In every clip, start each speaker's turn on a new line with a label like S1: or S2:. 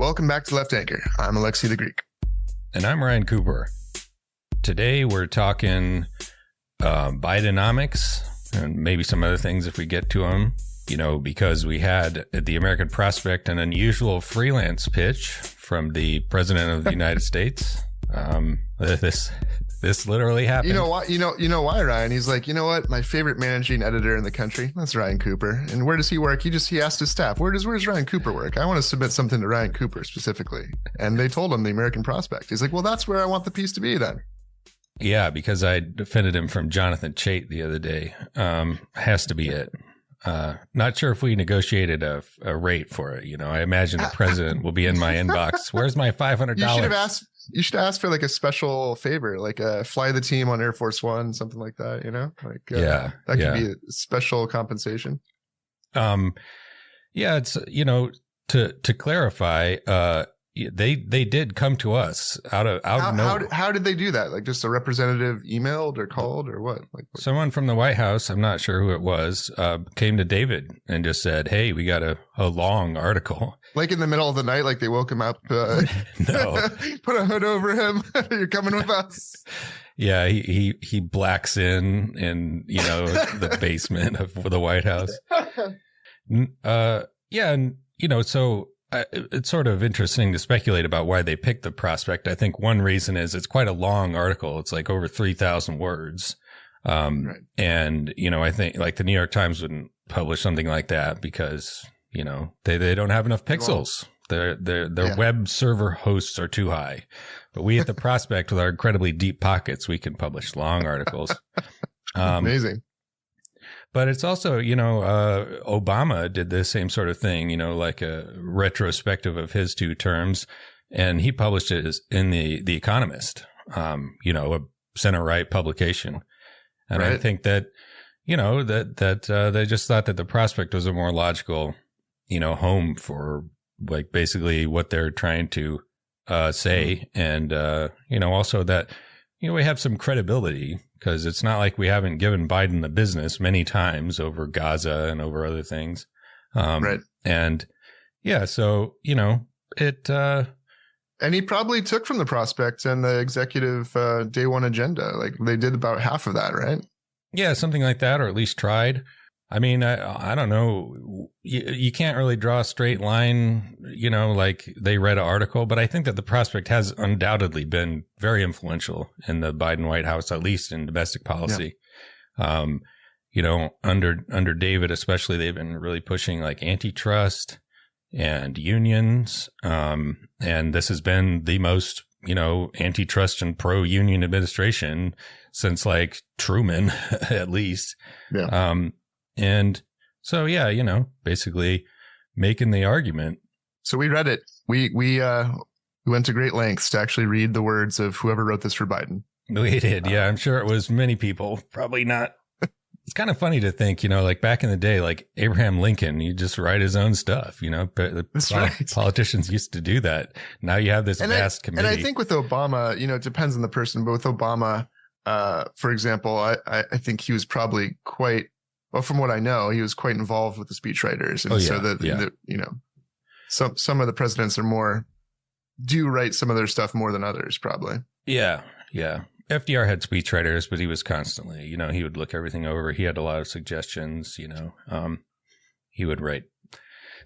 S1: Welcome back to Left Anchor. I'm Alexei the Greek.
S2: And I'm Ryan Cooper. Today we're talking Bidenomics and maybe some other things if we get to them, because we had at the American Prospect an unusual freelance pitch from the President of the United States. This literally happened.
S1: You know why? You know why, Ryan? He's like, you know what? My favorite managing editor in the country, that's Ryan Cooper. And where does he work? He asked his staff, where's Ryan Cooper work? I want to submit something to Ryan Cooper specifically. And they told him the American Prospect. He's like, well, that's where I want the piece to be then.
S2: Yeah, because I defended him from Jonathan Chait the other day. Has to be it. Not sure if we negotiated a rate for it. I imagine the president will be in my inbox. Where's my $500?
S1: You should ask for like a special favor, like fly the team on Air Force One, something like that, that could be a special compensation.
S2: It's, to clarify, they did come to us out of nowhere.
S1: How did they do that? Like just a representative emailed or called or what?
S2: Someone from the White House, I'm not sure who it was, came to David and just said, hey, we got a long article.
S1: Like in the middle of the night, like they woke him up.
S2: No.
S1: Put a hood over him. You're coming with us.
S2: Yeah, he blacks in the basement of the White House. So it's sort of interesting to speculate about why they picked the Prospect. I think one reason is it's quite a long article. It's like over 3,000 words. Right. And, I think like the New York Times wouldn't publish something like that because, they don't have enough pixels. Their web server hosts are too high. But we at the Prospect with our incredibly deep pockets, we can publish long articles.
S1: Amazing.
S2: But it's also, Obama did the same sort of thing, like a retrospective of his two terms. And he published it in the Economist, a center-right publication. And right. I think that, they just thought that the Prospect was a more logical, home for like basically what they're trying to say. And, also that, we have some credibility. Because it's not like we haven't given Biden the business many times over Gaza and over other things.
S1: Right.
S2: And so, it.
S1: And he probably took from the Prospect and the executive day one agenda. Like they did about half of that, right?
S2: Yeah, something like that, or at least tried. I mean, I don't know. You can't really draw a straight line, like they read an article. But I think that the Prospect has undoubtedly been very influential in the Biden White House, at least in domestic policy. Yeah. Under David, especially, they've been really pushing like antitrust and unions. And this has been the most, antitrust and pro-union administration since like Truman, at least.
S1: Yeah.
S2: And so, basically making the argument.
S1: So we read it. We went to great lengths to actually read the words of whoever wrote this for Biden.
S2: We did. Yeah. I'm sure it was many people, probably not. It's kind of funny to think, like back in the day, like Abraham Lincoln, you just write his own stuff,
S1: That's right.
S2: Politicians used to do that. Now you have this vast committee.
S1: And I think with Obama, it depends on the person, but with Obama, for example, I think he was probably quite, well, from what I know, he was quite involved with the speechwriters. And some of the presidents do write some of their stuff more than others, probably.
S2: Yeah. Yeah. FDR had speechwriters, but he was constantly, he would look everything over. He had a lot of suggestions, he would write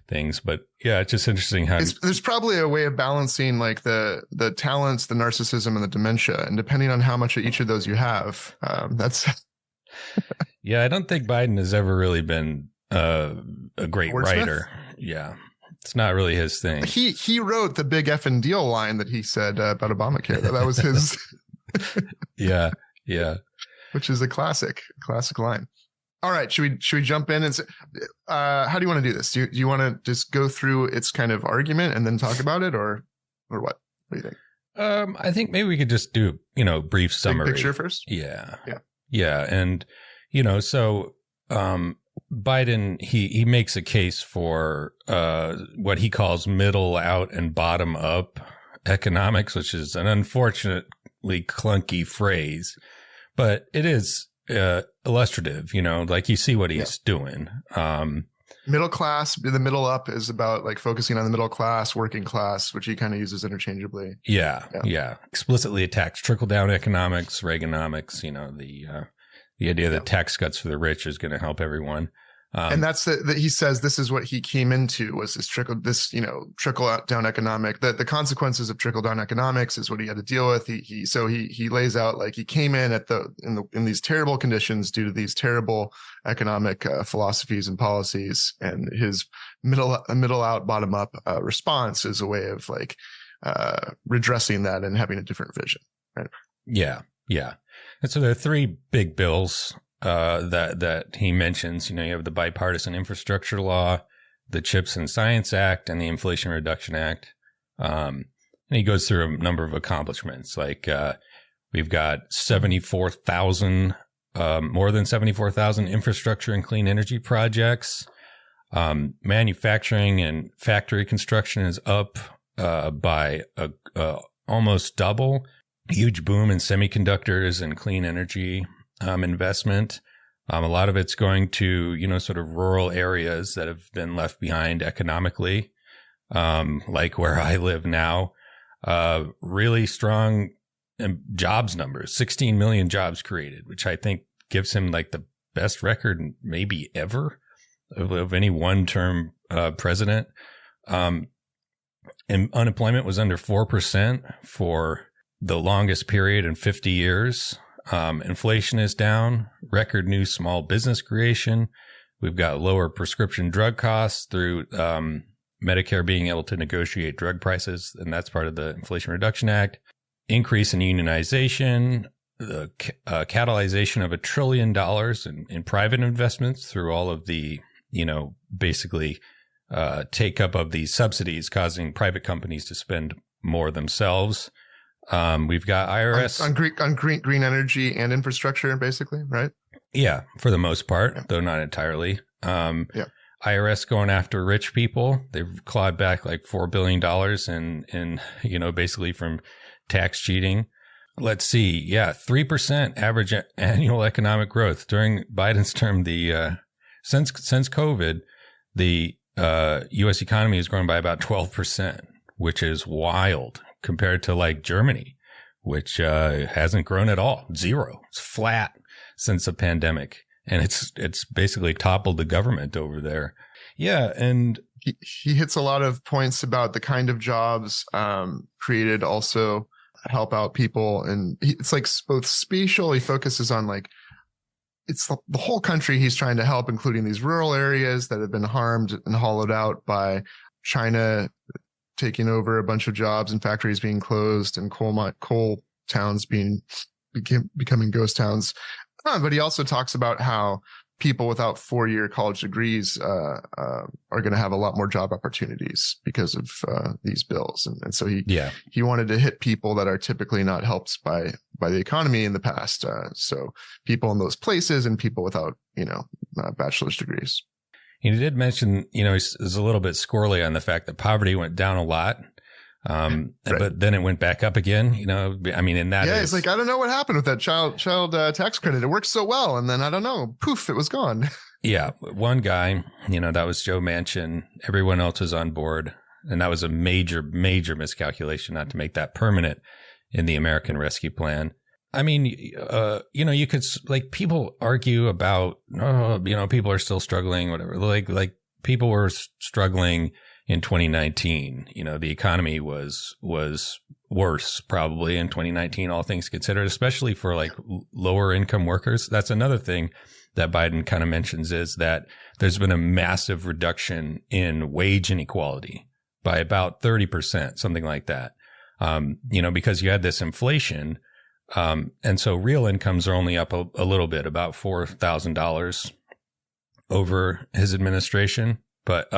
S2: things, but yeah, it's just interesting how
S1: there's probably a way of balancing like the talents, the narcissism and the dementia. And depending on how much of each of those you have, that's
S2: Yeah, I don't think Biden has ever really been a great writer. Yeah, it's not really his thing.
S1: He wrote the big effing deal line that he said about Obamacare. That was his.
S2: Yeah.
S1: Which is a classic line. All right, should we jump in and say, how do you want to do this? Do you want to just go through its kind of argument and then talk about it, or what? What do you think?
S2: I think maybe we could just do brief summary.
S1: Big picture first.
S2: Yeah. And, so Biden, he makes a case for what he calls middle out and bottom up economics, which is an unfortunately clunky phrase, but it is illustrative, like you see what he's doing.
S1: Middle class, the middle up is about like focusing on the middle class, working class, which he kind of uses interchangeably.
S2: Yeah. Explicitly attacks trickle down economics, Reaganomics, the idea that tax cuts for the rich is going to help everyone.
S1: And that's that he says this is what he came into, was this trickle down economic, that the consequences of trickle down economics is what he had to deal with. He lays out like he came in in these terrible conditions due to these terrible economic philosophies and policies, and his middle out, bottom up response is a way of like redressing that and having a different vision. Right?
S2: Yeah. And so there are three big bills that he mentions. You have the Bipartisan Infrastructure Law, the CHIPS and Science Act, and the Inflation Reduction Act. And he goes through a number of accomplishments. Like we've got 74,000, more than 74,000 infrastructure and clean energy projects. Manufacturing and factory construction is up by almost double. Huge boom in semiconductors and clean energy investment. A lot of it's going to, sort of rural areas that have been left behind economically, like where I live now. Really strong jobs numbers, 16 million jobs created, which I think gives him like the best record maybe ever of any one-term president. And unemployment was under 4% for the longest period in 50 years. Inflation is down, record new small business creation. We've got lower prescription drug costs through Medicare being able to negotiate drug prices, and that's part of the Inflation Reduction Act. Increase in unionization, the catalyzation of $1 trillion in private investments through all of the, basically take up of these subsidies, causing private companies to spend more themselves. We've got IRS
S1: on green energy and infrastructure, basically, right?
S2: Yeah, for the most part, though not entirely. IRS going after rich people. They've clawed back like $4 billion in basically from tax cheating. Let's see. 3% average annual economic growth during Biden's term. Since COVID, the U.S. economy has grown by about 12%, which is wild compared to like Germany, which hasn't grown at all. Zero. It's flat since the pandemic. And it's basically toppled the government over there. Yeah. And
S1: he hits a lot of points about the kind of jobs created also help out people. And it's like both spatial. He focuses on like, it's the whole country he's trying to help, including these rural areas that have been harmed and hollowed out by China taking over a bunch of jobs and factories being closed and coal towns becoming ghost towns. But he also talks about how people without 4-year college degrees are going to have a lot more job opportunities because of these bills. And so he wanted to hit people that are typically not helped by the economy in the past. So people in those places and people without, bachelor's degrees.
S2: He did mention, he's a little bit squirrely on the fact that poverty went down a lot. Right. But then it went back up again, it's like, I don't know what happened with that child tax credit. It worked so well. And then I don't know, poof, it was gone. Yeah. One guy, that was Joe Manchin. Everyone else was on board. And that was a major, major miscalculation not to make that permanent in the American Rescue Plan. I mean, you could like people argue about, people are still struggling, whatever. Like people were struggling in 2019. The economy was worse probably in 2019, all things considered, especially for like lower income workers. That's another thing that Biden kind of mentions, is that there's been a massive reduction in wage inequality by about 30%, something like that. Because you had this inflation. And so real incomes are only up a little bit, about $4,000 over his administration, but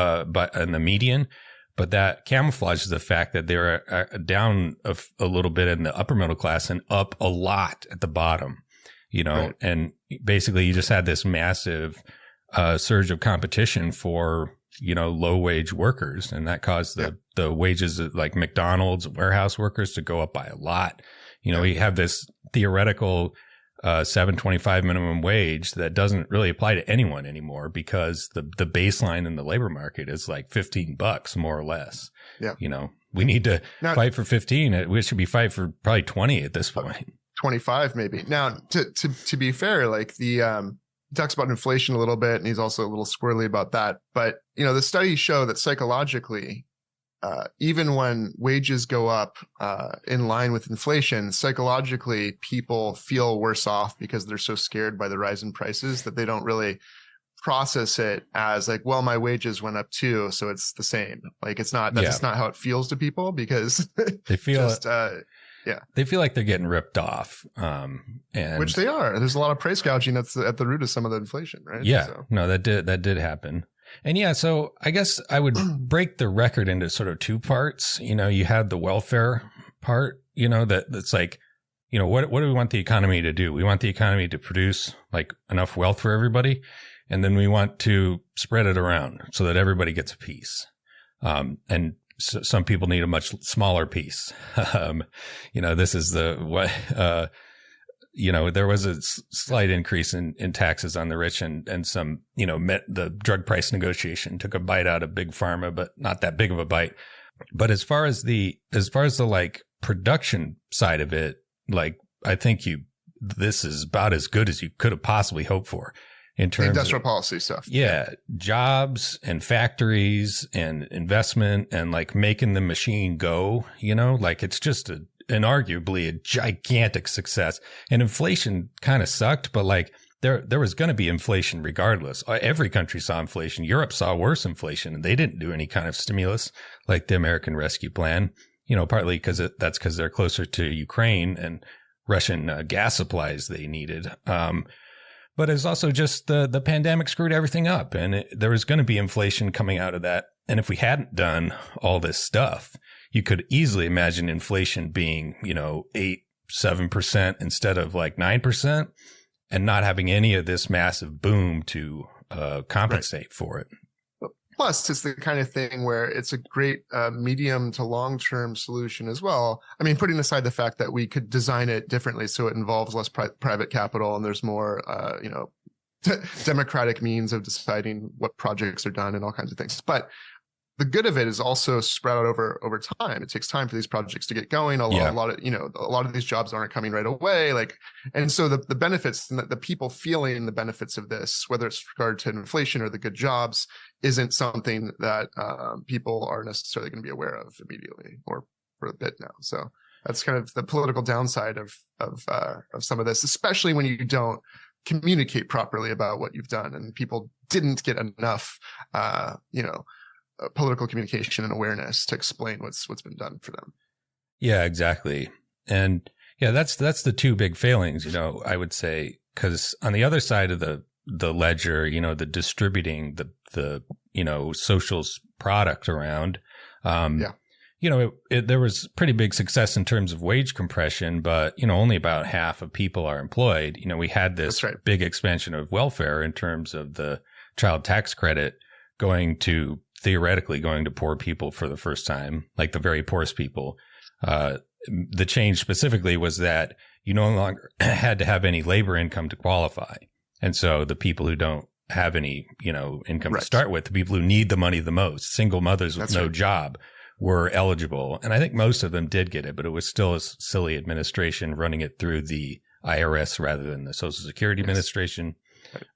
S2: in the median, but that camouflages the fact that they're down a little bit in the upper middle class and up a lot at the bottom, right. And basically you just had this massive, surge of competition for, low wage workers. And that caused the wages of like McDonald's warehouse workers to go up by a lot. We have this theoretical $7.25 minimum wage that doesn't really apply to anyone anymore because the baseline in the labor market is like $15 more or less.
S1: Yeah.
S2: We need to
S1: now,
S2: fight for 15. We should be fight for probably 20 at this point.
S1: 25 maybe. Now, to be fair, like he talks about inflation a little bit, and he's also a little squirrely about that. But, the studies show that psychologically, even when wages go up in line with inflation, psychologically, people feel worse off because they're so scared by the rise in prices that they don't really process it as like, well, my wages went up too, so it's the same. Like that's just not how it feels to people because
S2: they feel
S1: just,
S2: they feel like they're getting ripped off, and
S1: which they are. There's a lot of price gouging that's at the root of some of the inflation, right?
S2: Yeah, no, that did happen. And yeah, so I guess I would break the record into sort of two parts. You had the welfare part, that's like, what do we want the economy to do? We want the economy to produce like enough wealth for everybody. And then we want to spread it around so that everybody gets a piece. And some people need a much smaller piece. This is there was a slight increase in taxes on the rich and some, the drug price negotiation took a bite out of big pharma, but not that big of a bite. But as far as the like production side of it, like I think this is about as good as you could have possibly hoped for in terms
S1: industrial
S2: of
S1: policy stuff.
S2: Yeah. Jobs and factories and investment and like making the machine go, like it's just arguably a gigantic success. And inflation kind of sucked, but like there was going to be inflation regardless. Every country saw inflation. Europe saw worse inflation and they didn't do any kind of stimulus like the American Rescue Plan, partly because because they're closer to Ukraine and Russian gas supplies they needed. But it's also just the pandemic screwed everything up and there was going to be inflation coming out of that. And if we hadn't done all this stuff, you could easily imagine inflation being, 8-7% instead of like 9% and not having any of this massive boom to compensate for it.
S1: Plus, it's the kind of thing where it's a great medium to long-term solution as well. I mean, putting aside the fact that we could design it differently so it involves less private capital and there's more, democratic means of deciding what projects are done and all kinds of things. But the good of it is also spread out over time. It takes time for these projects to get going. A lot of these jobs aren't coming right away. And so the benefits and the people feeling the benefits of this, whether it's regard to inflation or the good jobs, isn't something that people are necessarily going to be aware of immediately or for a bit now. So that's kind of the political downside of some of this, especially when you don't communicate properly about what you've done and people didn't get enough, political communication and awareness to explain what's been done for them.
S2: Yeah, exactly. And yeah, that's the two big failings, I would say, because on the other side of the ledger, the distributing the social product around, there was pretty big success in terms of wage compression, but, only about half of people are employed. We had this big expansion of welfare in terms of the child tax credit theoretically going to poor people for the first time, like the very poorest people. The change specifically was that you no longer had to have any labor income to qualify. And so the people who don't have any, income to start with, the people who need the money the most, single mothers with no job, were eligible. And I think most of them did get it, but it was still a silly administration running it through the IRS rather than the Social Security Administration.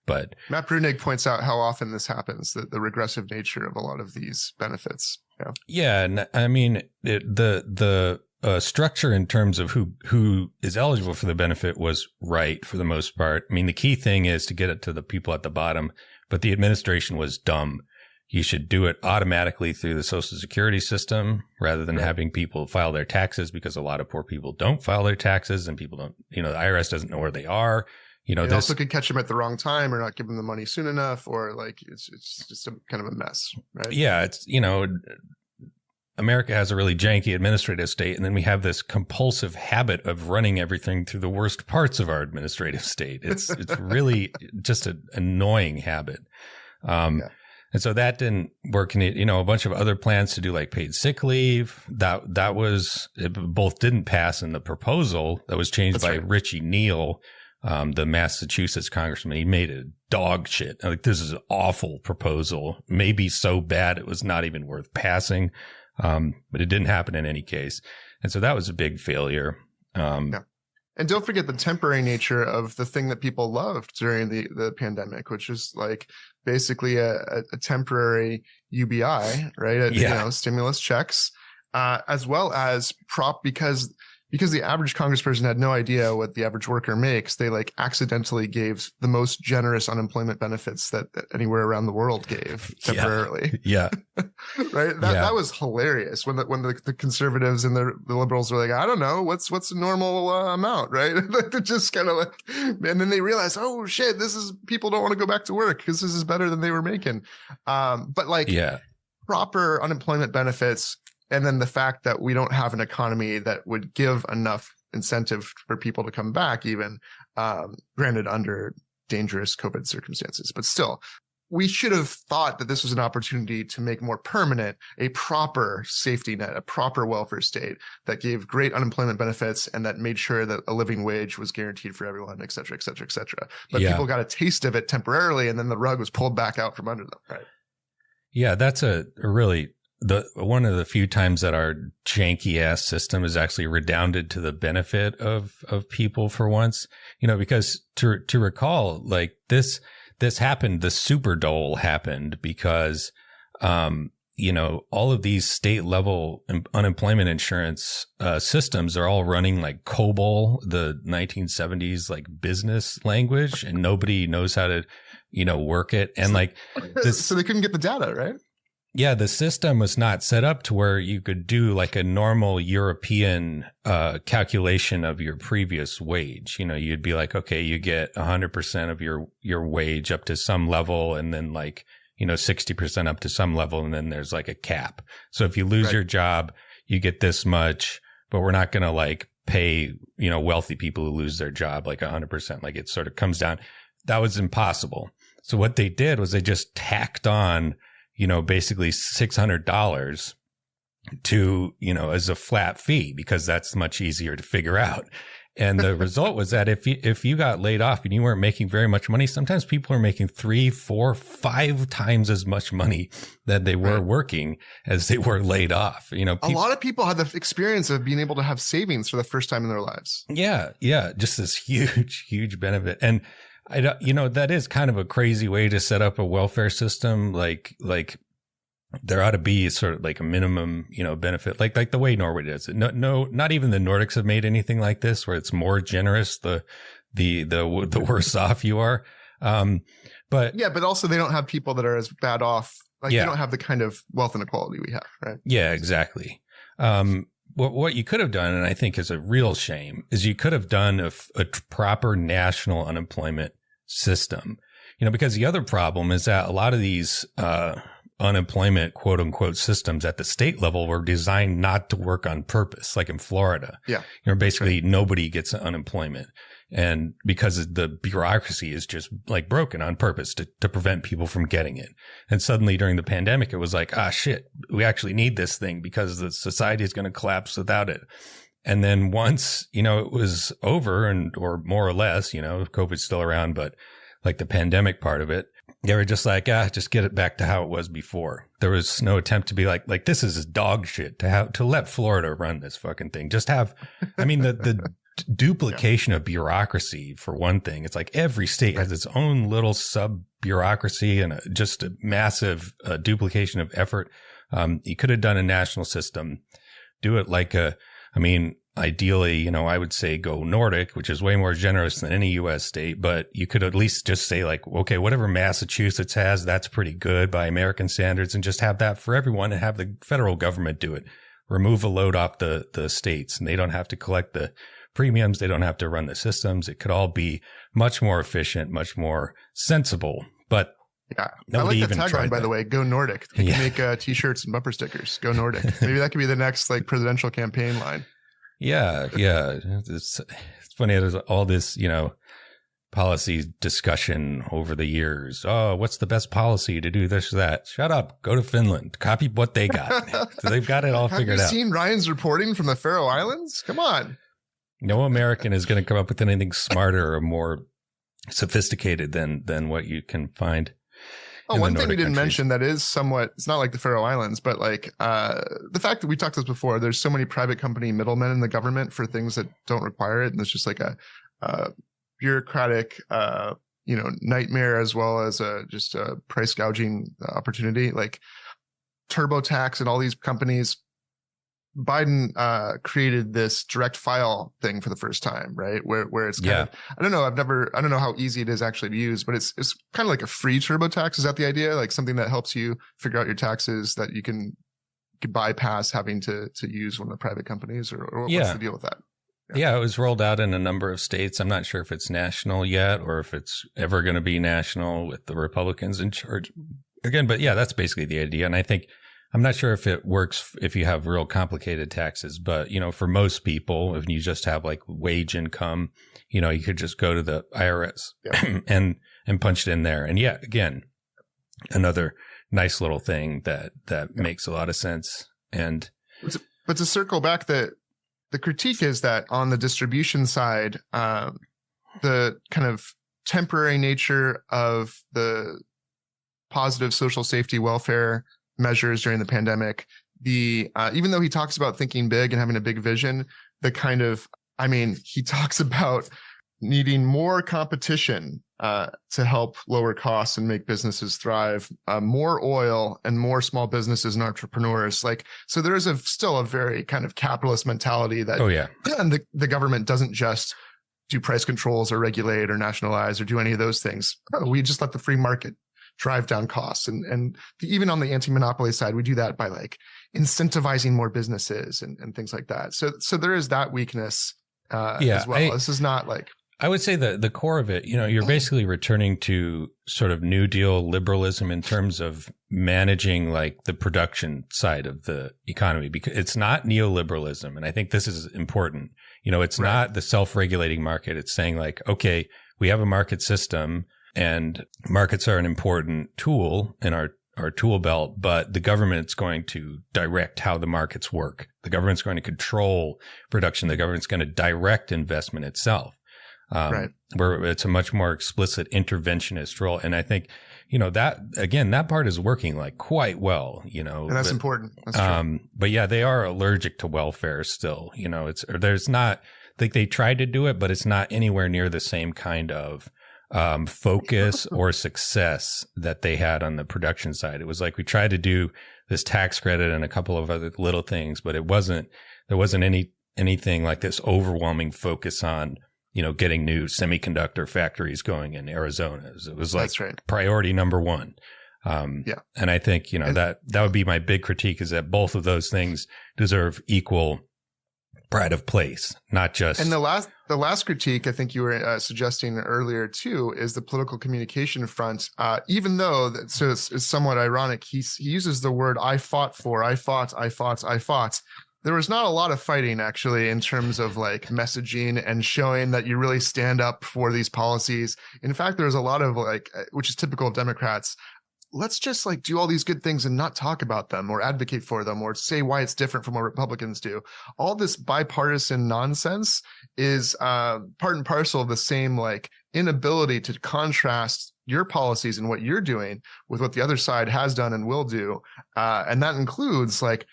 S2: But
S1: Matt Brunig points out how often this happens, the regressive nature of a lot of these benefits.
S2: Yeah. And I mean, the structure in terms of who is eligible for the benefit was right for the most part. I mean, the key thing is to get it to the people at the bottom, but the administration was dumb. You should do it automatically through the Social Security system rather than having people file their taxes, because a lot of poor people don't file their taxes and people don't, the IRS doesn't know where they are.
S1: It also could catch them at the wrong time or not give them the money soon enough, or like it's just a kind of a mess, right? Yeah,
S2: it's America has a really janky administrative state, and then we have this compulsive habit of running everything through the worst parts of our administrative state. It's really just an annoying habit. And so that didn't work. And a bunch of other plans to do like paid sick leave, it both didn't pass in the proposal that was changed by Richie Neal. the Massachusetts congressman, he made a dog shit. Like, this is an awful proposal, maybe so bad it was not even worth passing. But it didn't happen in any case. And so that was a big failure.
S1: Yeah. And don't forget the temporary nature of the thing that people loved during the pandemic, which is like basically a temporary UBI, right? You know, stimulus checks, as well as because the average congressperson had no idea what the average worker makes. They like accidentally gave the most generous unemployment benefits that anywhere around the world gave temporarily.
S2: Yeah.
S1: Right. That was hilarious when the conservatives and the liberals were like, I don't know, what's a normal amount, right? They're just kind of like, and then they realize, oh shit, people don't want to go back to work because this is better than they were making. But like proper unemployment benefits. And then the fact that we don't have an economy that would give enough incentive for people to come back, even granted under dangerous COVID circumstances. But still, we should have thought that this was an opportunity to make more permanent a proper safety net, a proper welfare state that gave great unemployment benefits and that made sure that a living wage was guaranteed for everyone, et cetera, et cetera, et cetera. But people got a taste of it temporarily, and then the rug was pulled back out from under them. Right. Yeah,
S2: that's a really... one of the few times that our janky ass system has actually redounded to the benefit of people for once, you know, because to recall, like this happened, the super dole happened because, you know, all of these state level unemployment insurance systems are all running like COBOL, the 1970s like business language, and nobody knows how to, you know, work it. And like this,
S1: so they couldn't get the data, right?
S2: Yeah, the system was not set up to where you could do like a normal European calculation of your previous wage. You know, you'd be like, okay, you get 100% of your wage up to some level, and then like, you know, 60% up to some level, and then there's like a cap. So if you lose your job, you get this much, but we're not going to like pay, you know, wealthy people who lose their job like 100%. Like it sort of comes down. That was impossible. So what they did was they just tacked on, you know, basically $600 to, you know, as a flat fee, because that's much easier to figure out. And the result was that if you got laid off and you weren't making very much money, sometimes people are making 3, 4, 5 times as much money that they were working as they were laid off. You know,
S1: a lot of people had the experience of being able to have savings for the first time in their lives.
S2: Yeah. Just this huge benefit. And you know, that is kind of a crazy way to set up a welfare system. Like there ought to be sort of like a minimum, you know, benefit, like the way Norway does it. No, not even the Nordics have made anything like this, where it's more generous the worse off you are. But
S1: also they don't have people that are as bad off. Like they don't have the kind of wealth inequality we have, right? Yeah,
S2: exactly. What you could have done, and I think is a real shame, is you could have done a proper national unemployment system. You know, because the other problem is that a lot of these unemployment quote unquote systems at the state level were designed not to work on purpose, like in Florida.
S1: Yeah.
S2: You know, basically nobody gets unemployment. And because the bureaucracy is just like broken on purpose to prevent people from getting it. And suddenly during the pandemic, it was like, shit, we actually need this thing because the society is going to collapse without it. And then once, you know, it was over or more or less, you know, COVID's still around, but like the pandemic part of it, they were just like, just get it back to how it was before. There was no attempt to be like, this is dog shit to let Florida run this fucking thing. Just have, I mean, the duplication of bureaucracy for one thing. It's like every state has its own little sub bureaucracy and just a massive duplication of effort. You could have done a national system, do it like ideally, you know, I would say go Nordic, which is way more generous than any U.S. state, but you could at least just say like, okay, whatever Massachusetts has, that's pretty good by American standards, and just have that for everyone and have the federal government do it. Remove a load off the states, and they don't have to collect the premiums. They don't have to run the systems. It could all be much more efficient, much more sensible, but
S1: yeah, I like the tagline, by the way. Go Nordic. We can make T-shirts and bumper stickers. Go Nordic. Maybe that could be the next like presidential campaign line.
S2: Yeah. It's funny. There's all this, you know, policy discussion over the years. Oh, what's the best policy to do this or that? Shut up. Go to Finland. Copy what they got. So they've got it all figured out.
S1: Have you seen Ryan's reporting from the Faroe Islands? Come on.
S2: No American is going to come up with anything smarter or more sophisticated than what you can find.
S1: Oh, one thing we didn't mention that is somewhat, it's not like the Faroe Islands, but like the fact that we talked this before, there's so many private company middlemen in the government for things that don't require it. And it's just like a bureaucratic, nightmare, as well as just a price gouging opportunity, like TurboTax and all these companies. Biden created this direct file thing for the first time, right? Where it's kind of, I don't know how easy it is actually to use, but it's kind of like a free TurboTax. Is that the idea? Like something that helps you figure out your taxes that you can bypass having to use one of the private companies, or what's the deal with that?
S2: Yeah, it was rolled out in a number of states. I'm not sure if it's national yet or if it's ever going to be national with the Republicans in charge again. But yeah, that's basically the idea. And I think, I'm not sure if it works if you have real complicated taxes, but, for most people, if you just have like wage income, you could just go to the IRS and punch it in there. And yeah, again, another nice little thing that makes a lot of sense. And
S1: but to circle back, the critique is that on the distribution side, the kind of temporary nature of the positive social safety welfare measures during the pandemic, even though he talks about thinking big and having a big vision, he talks about needing more competition to help lower costs and make businesses thrive, more oil and more small businesses and entrepreneurs. So there is still a very kind of capitalist mentality that the government doesn't just do price controls or regulate or nationalize or do any of those things. We just let the free market drive down costs. And even on the anti-monopoly side, we do that by like incentivizing more businesses and things like that. So there is that weakness as well. This is not like,
S2: I would say that the core of it, you're basically returning to sort of New Deal liberalism in terms of managing like the production side of the economy, because it's not neoliberalism. And I think this is important. It's not the self-regulating market. It's saying like, okay, we have a market system, and markets are an important tool in our tool belt, but the government's going to direct how the markets work. The government's going to control production. The government's going to direct investment itself. Where it's a much more explicit interventionist role. And I think, that part is working like quite well,
S1: And that's important. That's true.
S2: But yeah, they are allergic to welfare still, there's not, like they tried to do it, but it's not anywhere near the same kind of focus or success that they had on the production side. It was like we tried to do this tax credit and a couple of other little things, but there wasn't anything like this overwhelming focus on, getting new semiconductor factories going in Arizona. It was like priority number one. And I think, that would be my big critique, is that both of those things deserve equal pride of place, not just.
S1: And the last critique I think you were suggesting earlier too is the political communication front. Even though it's somewhat ironic, he uses the word "I fought for," "I fought." There was not a lot of fighting actually in terms of like messaging and showing that you really stand up for these policies. In fact, there was a lot of like, which is typical of Democrats, let's just like do all these good things and not talk about them or advocate for them or say why it's different from what Republicans do. All this bipartisan nonsense is part and parcel of the same like inability to contrast your policies and what you're doing with what the other side has done and will do. And that includes like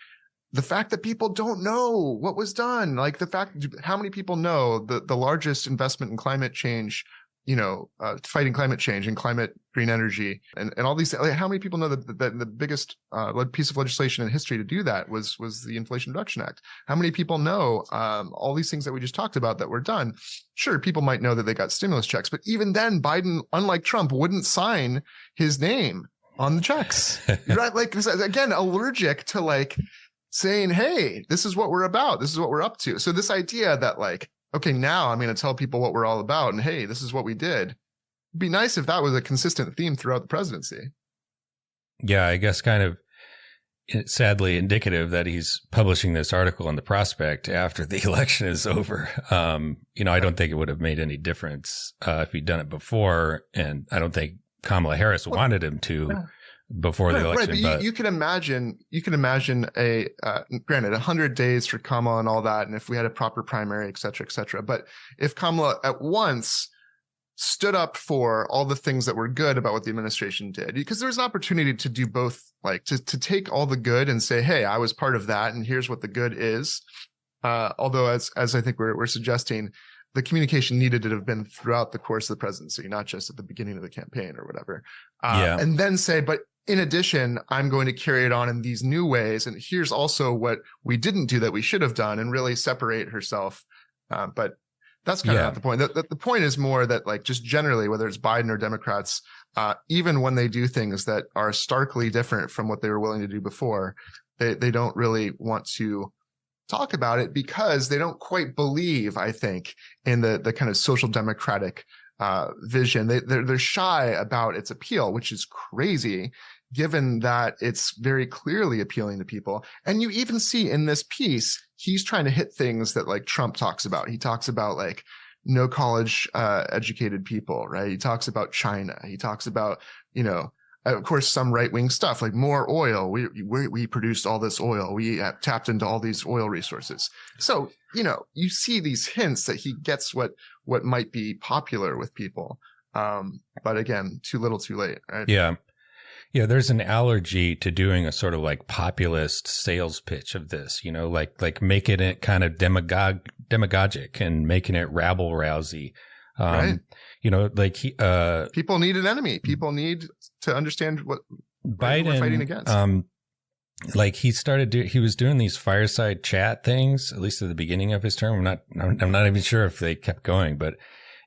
S1: the fact that people don't know what was done, like the fact how many people know the largest investment in climate change, fighting climate change and climate green energy and all these, like, how many people know that the biggest piece of legislation in history to do that was the Inflation Reduction Act? How many people know all these things that we just talked about that were done? Sure, people might know that they got stimulus checks, but even then, Biden, unlike Trump, wouldn't sign his name on the checks. Right? Like, again, allergic to like saying, hey, this is what we're about. This is what we're up to. So this idea that like, okay, now I'm going to tell people what we're all about. And hey, this is what we did. It'd be nice if that was a consistent theme throughout the presidency.
S2: Yeah, I guess kind of sadly indicative that he's publishing this article in the Prospect after the election is over. I don't think it would have made any difference if he'd done it before. And I don't think Kamala Harris wanted him to. before the election.
S1: Right, but you can imagine a granted 100 days for Kamala and all that, and if we had a proper primary, et cetera, et cetera. But if Kamala at once stood up for all the things that were good about what the administration did, because there's an opportunity to do both, like to take all the good and say, hey, I was part of that, and here's what the good is. Although, as I think we're suggesting, the communication needed to have been throughout the course of the presidency, not just at the beginning of the campaign or whatever. And then say, but in addition, I'm going to carry it on in these new ways. And here's also what we didn't do that we should have done, and really separate herself. But that's kind of not the point. The point is more that, like, just generally, whether it's Biden or Democrats, even when they do things that are starkly different from what they were willing to do before, they don't really want to talk about it because they don't quite believe, I think, in the kind of social democratic vision. They're shy about its appeal, which is crazy, given that it's very clearly appealing to people. And you even see in this piece, he's trying to hit things that, like, Trump talks about. He talks about, like, no college educated people, right? He talks about China. He talks about, of course, some right-wing stuff, like more oil. We produced all this oil. We tapped into all these oil resources. So, you see these hints that he gets what might be popular with people. But again, too little, too late, right?
S2: Yeah. Yeah, there's an allergy to doing a sort of like populist sales pitch of this, like making it kind of demagogic and making it rabble rousey.
S1: Right.
S2: People
S1: need an enemy. People need to understand what
S2: Biden
S1: we're fighting against.
S2: He was doing these fireside chat things, at least at the beginning of his term. I'm not even sure if they kept going, but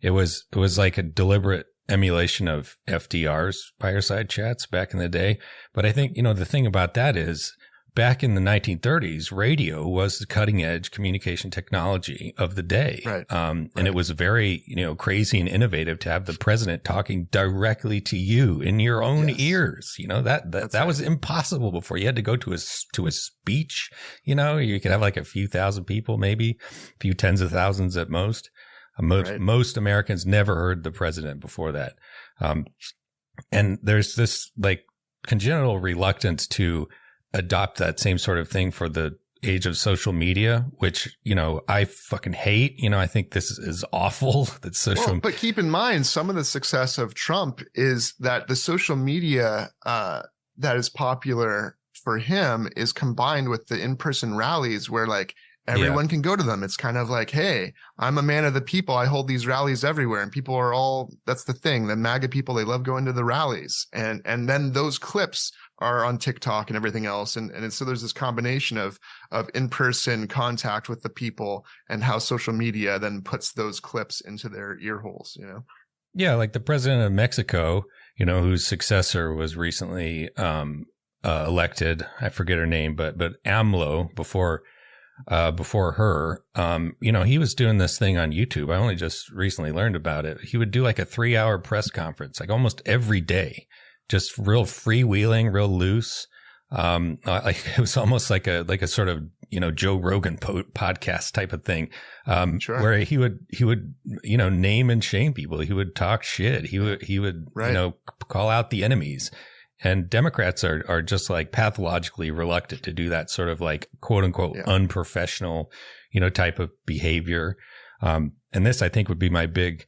S2: it was like a deliberate emulation of FDR's fireside chats back in the day. But I think, the thing about that is, back in the 1930s, radio was the cutting edge communication technology of the day.
S1: Right.
S2: And it was very, crazy and innovative to have the president talking directly to you in your own ears. That was impossible before. You had to go to a speech. You could have like a few thousand people, maybe a few tens of thousands at most. Most Americans never heard the president before that. And there's this like congenital reluctance to adopt that same sort of thing for the age of social media, which, I fucking hate. I think this is awful. That social.
S1: But keep in mind, some of the success of Trump is that the social media that is popular for him is combined with the in-person rallies where, like, everyone can go to them. It's kind of like, hey, I'm a man of the people. I hold these rallies everywhere, and people are all, that's the thing. The MAGA people, they love going to the rallies. And then those clips are on TikTok and everything else. And so there's this combination of in-person contact with the people and how social media then puts those clips into their ear holes,
S2: Yeah. Like the president of Mexico, whose successor was recently, elected. I forget her name, but AMLO before her, he was doing this thing on YouTube. I only just recently learned about it. He would do like a 3-hour press conference, like almost every day, just real freewheeling, real loose. Like it was almost like a sort of, Joe Rogan podcast type of thing.
S1: Sure.
S2: Where he would, name and shame people. He would talk shit. He would, call out the enemies. And Democrats are just like pathologically reluctant to do that sort of like quote unquote unprofessional, type of behavior. And this, I think, would be my big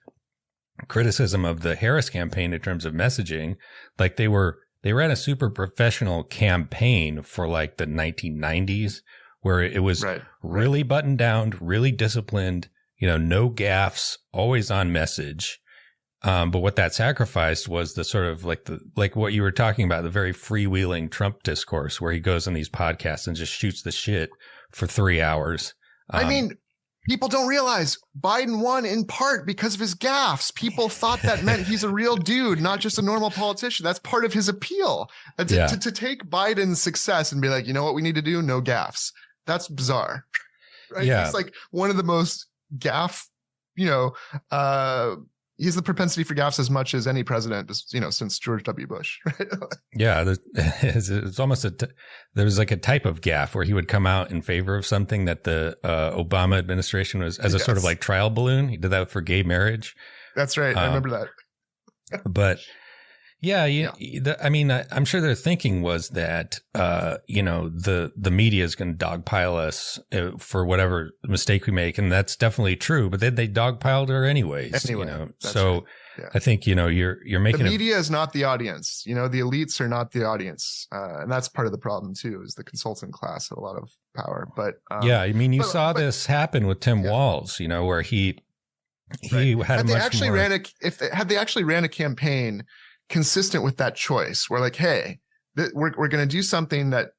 S2: criticism of the Harris campaign in terms of messaging. Like they ran a super professional campaign for like the 1990s where it was really buttoned down, really disciplined, no gaffes, always on message. But what that sacrificed was the sort of like what you were talking about, the very freewheeling Trump discourse where he goes on these podcasts and just shoots the shit for 3 hours.
S1: People don't realize Biden won in part because of his gaffes. People thought that meant he's a real dude, not just a normal politician. That's part of his appeal. To take Biden's success and be like, you know what we need to do? No gaffes. That's bizarre. Right?
S2: Yeah.
S1: He's like one of the most gaffe, he has the propensity for gaffes as much as any president, since George W. Bush. Right?
S2: Yeah, it's almost there was like a type of gaffe where he would come out in favor of something that the Obama administration was as a sort of like trial balloon. He did that for gay marriage.
S1: That's right. I remember that.
S2: But Yeah, I mean, I'm sure their thinking was that, the media is going to dogpile us for whatever mistake we make, and that's definitely true. But then they dogpiled her anyways. So right. Yeah. I think you're making
S1: the media is not the audience. The elites are not the audience, and that's part of the problem too. Is the consultant class had a lot of power, but
S2: yeah, I mean, you saw this happen with Tim Walz, where he
S1: right.
S2: had
S1: had they actually ran a campaign consistent with that choice, we're like, hey, we're going to do something that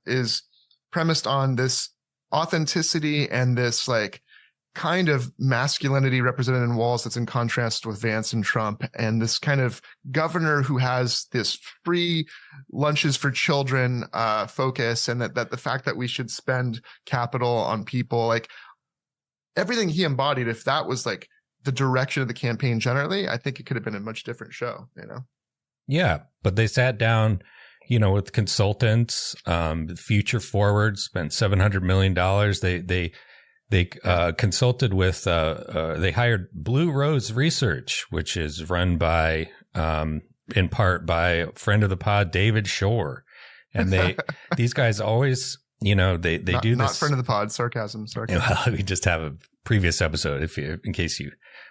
S1: is premised on this authenticity and this like kind of masculinity represented in Walz that's in contrast with Vance and Trump, and this kind of governor who has this free lunches for children focus, and that the fact that we should spend capital on people, like everything he embodied, if that was like the direction of the campaign generally, I think it could have been a much different show,
S2: Yeah, but they sat down, with consultants, Future Forward spent $700 million. They consulted with, they hired Blue Rose Research, which is run by, in part by a friend of the pod, David Shore. And these guys always, they do this.
S1: Not friend of the pod, sarcasm.
S2: Well, we just have a previous episode in case you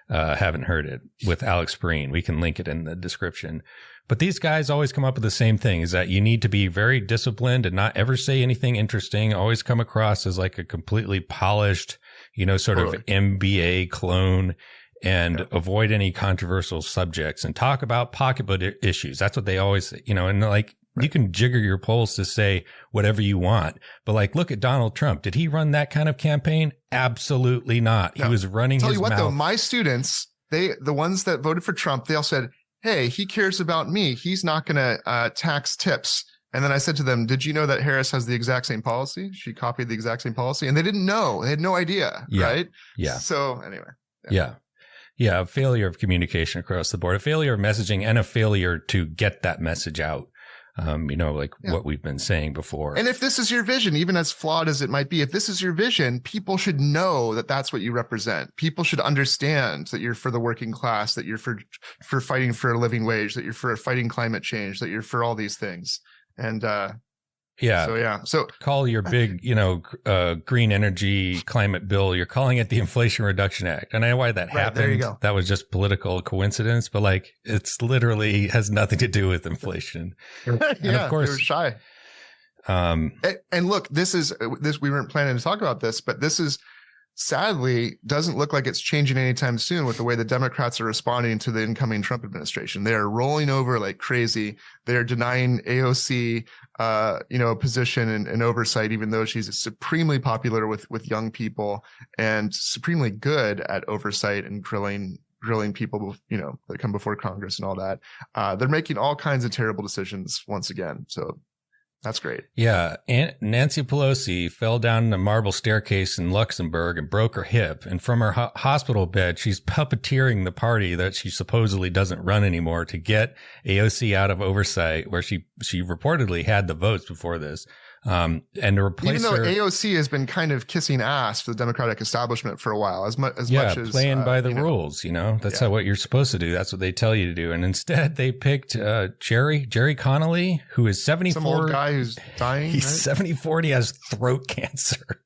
S2: haven't heard it, with Alex Breen. We can link it in the description. But these guys always come up with the same thing, is that you need to be very disciplined and not ever say anything interesting, always come across as like a completely polished, sort of MBA clone, and avoid any controversial subjects and talk about pocketbook issues. That's what they always say, and like, you can jigger your polls to say whatever you want, but like, look at Donald Trump. Did he run that kind of campaign? Absolutely not. No. He was running his mouth. Tell you what, though,
S1: my students, the ones that voted for Trump, they all said, hey, he cares about me. He's not going to tax tips. And then I said to them, did you know that Harris has the exact same policy? She copied the exact same policy, and they didn't know. They had no idea.
S2: Yeah.
S1: Right?
S2: Yeah.
S1: So anyway.
S2: Yeah. Yeah. A failure of communication across the board, a failure of messaging, and a failure to get that message out. What we've been saying before.
S1: And if this is your vision, even as flawed as it might be, if this is your vision, people should know that that's what you represent. People should understand that you're for the working class, that you're for fighting for a living wage, that you're for fighting climate change, that you're for all these things. And So
S2: call your big, green energy climate bill. You're calling it the Inflation Reduction Act. And I know why that happened.
S1: There you go.
S2: That was just political coincidence, but like, it's literally has nothing to do with inflation.
S1: And of course, they were shy. And look, this we weren't planning to talk about this, but this is sadly doesn't look like it's changing anytime soon with the way the Democrats are responding to the incoming Trump administration. They are rolling over like crazy. They're denying AOC, position and oversight, even though she's supremely popular with young people and supremely good at oversight and grilling people, that come before Congress and all that. They're making all kinds of terrible decisions once again. So that's great.
S2: Yeah. And Nancy Pelosi fell down a marble staircase in Luxembourg and broke her hip. And from her hospital bed, she's puppeteering the party that she supposedly doesn't run anymore to get AOC out of oversight, where she reportedly had the votes before this. And to replace
S1: her,
S2: even
S1: though AOC has been kind of kissing ass for the Democratic establishment for a while, as much as
S2: playing by the rules, that's how what you're supposed to do. That's what they tell you to do. And instead they picked, Jerry Connolly, who is 74.
S1: Some old guy who's dying.
S2: He's 74 and he has throat cancer.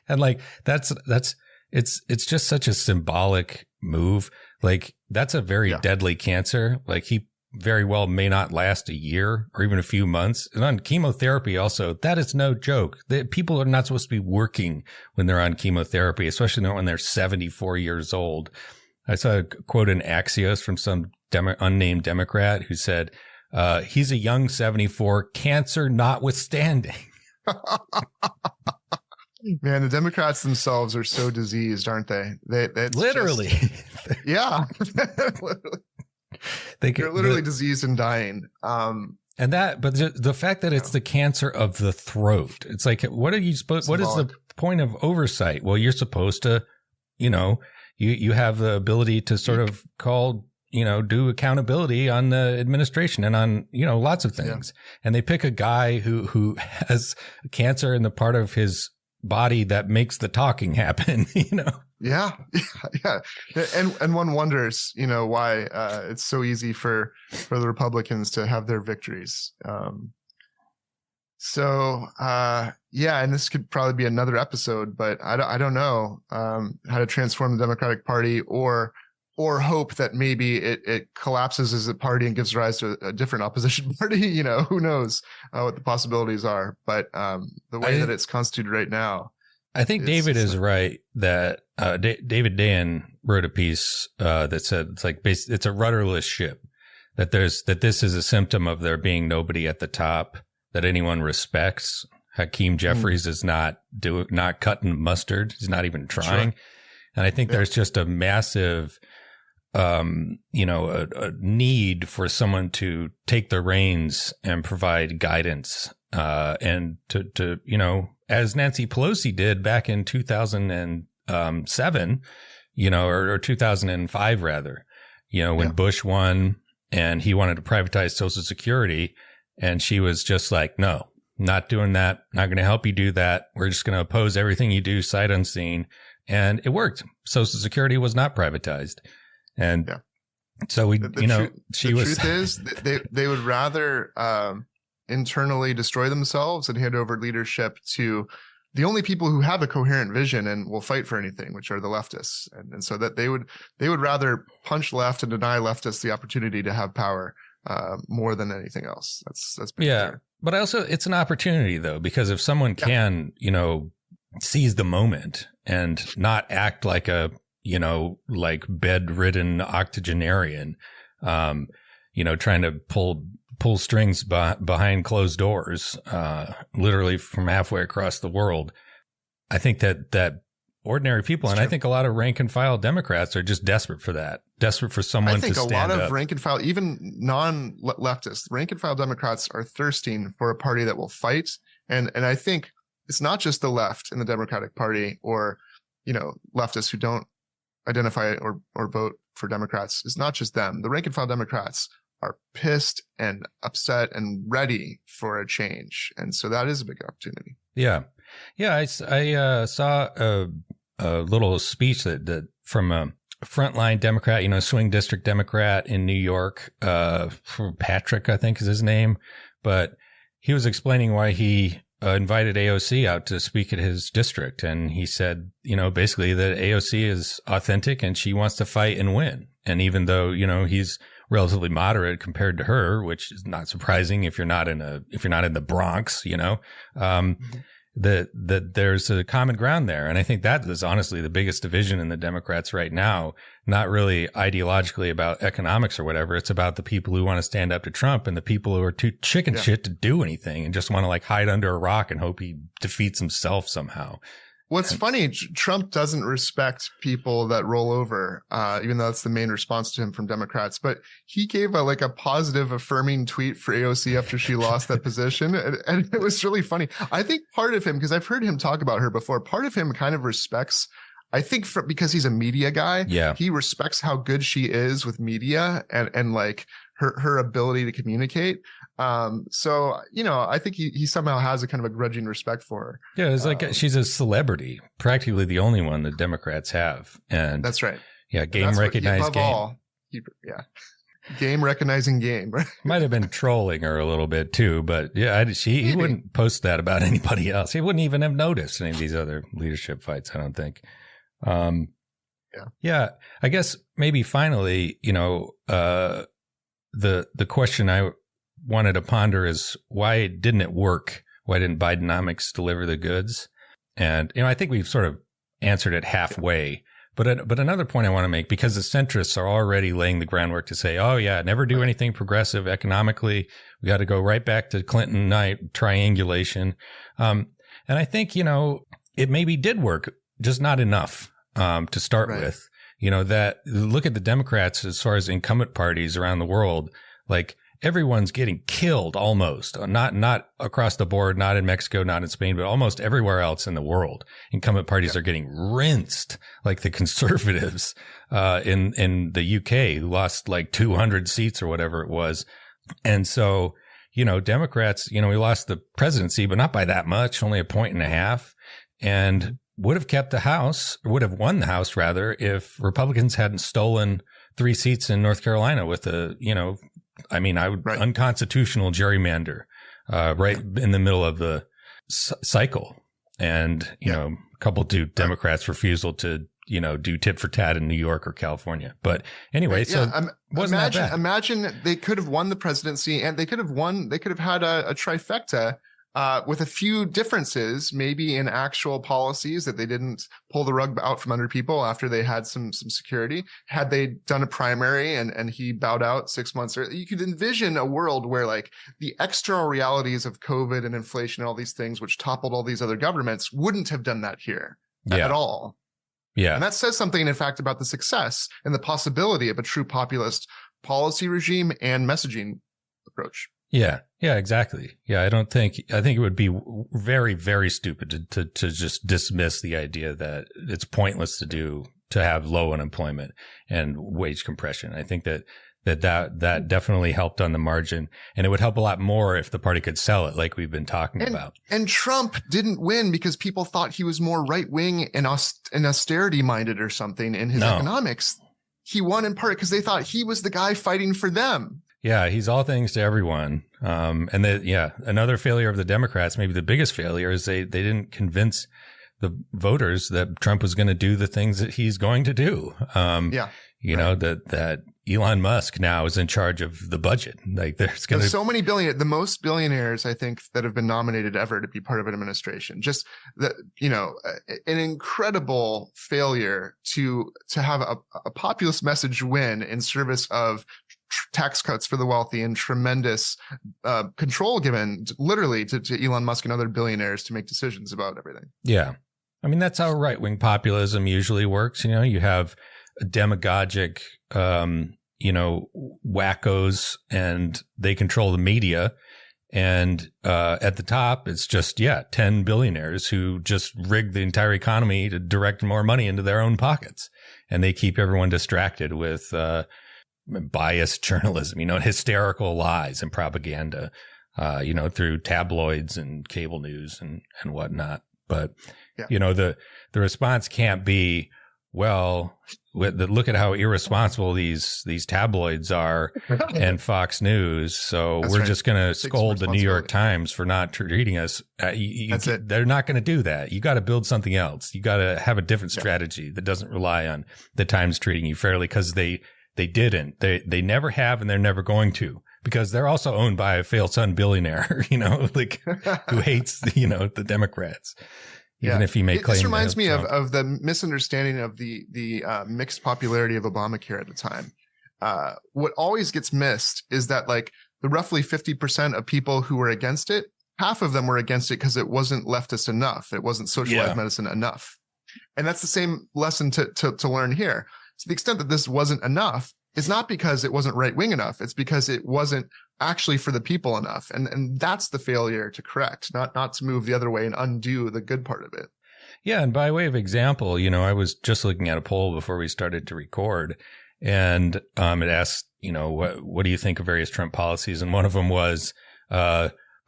S2: And like, it's just such a symbolic move. Like, that's a very deadly cancer. Like, he very well may not last a year or even a few months. And on chemotherapy also, that is no joke. People are not supposed to be working when they're on chemotherapy, especially not when they're 74 years old. I saw a quote in Axios from some unnamed Democrat who said, he's a young 74, cancer notwithstanding.
S1: Man, the Democrats themselves are so diseased, aren't they?
S2: Literally.
S1: Yeah. Literally. They're literally diseased and dying.
S2: But the fact that it's the cancer of the throat, it's like, what are you supposed? What is the point of oversight? Well, you're supposed to, you have the ability to sort of do accountability on the administration and on, lots of things. Yeah. And they pick a guy who has cancer in the part of his body that makes the talking happen, you know?
S1: Yeah. Yeah. And one wonders, why it's so easy for the Republicans to have their victories. And this could probably be another episode, but I don't know how to transform the Democratic Party or hope that maybe it collapses as a party and gives rise to a different opposition party. Who knows what the possibilities are. But the way that it's constituted right now,
S2: I think David is right that David Dayen wrote a piece that said it's a rudderless ship, that this is a symptom of there being nobody at the top that anyone respects. Hakeem Jeffries is not cutting mustard. He's not even trying. Sure. And I think there's just a massive, a need for someone to take the reins and provide guidance, and to as Nancy Pelosi did back in 2007, or 2005 rather, when Bush won and he wanted to privatize Social Security, and she was just like, no, not doing that. Not going to help you do that. We're just going to oppose everything you do sight unseen. And it worked. Social Security was not privatized. And so the truth is they would rather internally destroy themselves and hand over leadership to the only people who have a coherent vision and will fight for anything, which are the leftists. And so that they would rather punch left and deny leftists the opportunity to have power more than anything else. That's pretty clear. But also it's an opportunity though, because if someone can, seize the moment and not act like a, like bedridden octogenarian, trying to pull strings behind closed doors, literally from halfway across the world. I think that ordinary people, and I think a lot of rank and file Democrats are just desperate for that, desperate for someone to stand up. I think a lot of
S1: rank and file, even non-leftists, rank and file Democrats are thirsting for a party that will fight. And I think it's not just the left in the Democratic Party or, leftists who don't identify or vote for Democrats. It's not just them. The rank and file Democrats are pissed and upset and ready for a change. And so that is a big opportunity.
S2: Yeah. Yeah. I saw a little speech that from a frontline Democrat, swing district Democrat in New York, Patrick, I think is his name, but he was explaining why he invited AOC out to speak at his district. And he said, basically that AOC is authentic and she wants to fight and win. And even though, he's relatively moderate compared to her, which is not surprising if you're not in the Bronx, that there's a common ground there. And I think that is honestly the biggest division in the Democrats right now, not really ideologically about economics or whatever. It's about the people who want to stand up to Trump and the people who are too chicken shit to do anything and just want to hide under a rock and hope he defeats himself somehow.
S1: What's funny, Trump doesn't respect people that roll over, even though that's the main response to him from Democrats. But he gave a positive, affirming tweet for AOC after she lost that position. And it was really funny. I think part of him, because I've heard him talk about her before, part of him kind of respects, I think because he's a media guy, he respects how good she is with media and her ability to communicate. So, I think he somehow has a kind of a grudging respect for her.
S2: Yeah, it's she's a celebrity, practically the only one the Democrats have. And
S1: that's right.
S2: Yeah, game recognized game.
S1: Game recognizing game.
S2: Might have been trolling her a little bit too, but he wouldn't post that about anybody else. He wouldn't even have noticed any of these other leadership fights, I don't think. Yeah, I guess maybe finally, the question I wanted to ponder is why didn't it work? Why didn't Bidenomics deliver the goods? And, I think we've sort of answered it halfway. But another point I want to make, because the centrists are already laying the groundwork to say, oh, yeah, never do anything progressive economically. We got to go right back to Clinton night triangulation. And I think, it maybe did work, just not enough to start with. That look at the Democrats as far as incumbent parties around the world, everyone's getting killed almost, not across the board, not in Mexico, not in Spain, but almost everywhere else in the world. Incumbent parties are getting rinsed, like the conservatives, in the UK who lost 200 seats or whatever it was. And so, Democrats, we lost the presidency, but not by that much, only 1.5 points. and would have kept the House, or would have won the House rather, if Republicans hadn't stolen 3 seats in North Carolina with unconstitutional gerrymander right in the middle of the cycle. And, a couple of Democrats' refusal to, do tit for tat in New York or California. But anyway,
S1: imagine they could have won the presidency, and they could have had a trifecta with a few differences, maybe in actual policies, that they didn't pull the rug out from under people after they had some security. Had they done a primary and he bowed out 6 months early, you could envision a world where like the external realities of COVID and inflation and all these things, which toppled all these other governments, wouldn't have done that here at all.
S2: Yeah.
S1: And that says something, in fact, about the success and the possibility of a true populist policy regime and messaging approach.
S2: Yeah, exactly. Yeah, I think it would be very, very stupid to just dismiss the idea that it's pointless to have low unemployment and wage compression. I think that definitely helped on the margin, and it would help a lot more if the party could sell it like we've been talking about.
S1: And Trump didn't win because people thought he was more right wing and austerity minded or something in his economics. He won in part because they thought he was the guy fighting for them.
S2: Yeah, he's all things to everyone. Another failure of the Democrats, maybe the biggest failure, is they didn't convince the voters that Trump was going to do the things that he's going to do. That Elon Musk now is in charge of the budget. Like there's
S1: so many the most billionaires, I think, that have been nominated ever to be part of an administration. Just an incredible failure to have a populist message win in service of tax cuts for the wealthy and tremendous control given literally to Elon Musk and other billionaires to make decisions about everything.
S2: Yeah. I mean, that's how right-wing populism usually works. You have demagogic, wackos, and they control the media. And at the top, it's just, 10 billionaires who just rig the entire economy to direct more money into their own pockets. And they keep everyone distracted with biased journalism, hysterical lies and propaganda, through tabloids and cable news and whatnot. But, the response can't be, well, look at how irresponsible these tabloids are and Fox News. So we're just going to scold the New York Times for not treating us. They're not going to do that. You got to build something else. You got to have a different strategy that doesn't rely on the Times treating you fairly, because they didn't. They never have, and they're never going to, because they're also owned by a failed son billionaire, who hates, the Democrats. Even if he may claim.
S1: This reminds me of the misunderstanding of the mixed popularity of Obamacare at the time. What always gets missed is that like the roughly 50% of people who were against it, half of them were against it because it wasn't leftist enough. It wasn't socialized medicine enough. And that's the same lesson to learn here. To the extent that this wasn't enough, it's not because it wasn't right wing enough. It's because it wasn't actually for the people enough. And that's the failure to correct, not to move the other way and undo the good part of it.
S2: Yeah. And by way of example, I was just looking at a poll before we started to record, and it asked, what do you think of various Trump policies? And one of them was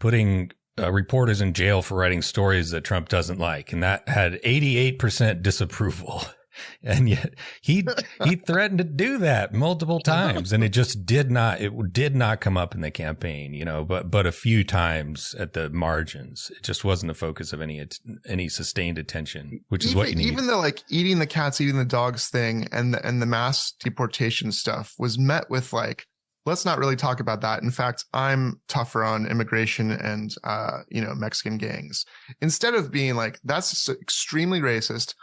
S2: putting reporters in jail for writing stories that Trump doesn't like. And that had 88% disapproval. And yet he threatened to do that multiple times, and it just did not come up in the campaign, but a few times at the margins. It just wasn't a focus of any sustained attention, which is what you need.
S1: Even the like eating the cats, eating the dogs thing and the mass deportation stuff was met with like, let's not really talk about that. In fact, I'm tougher on immigration and, Mexican gangs, instead of being like, that's extremely racist.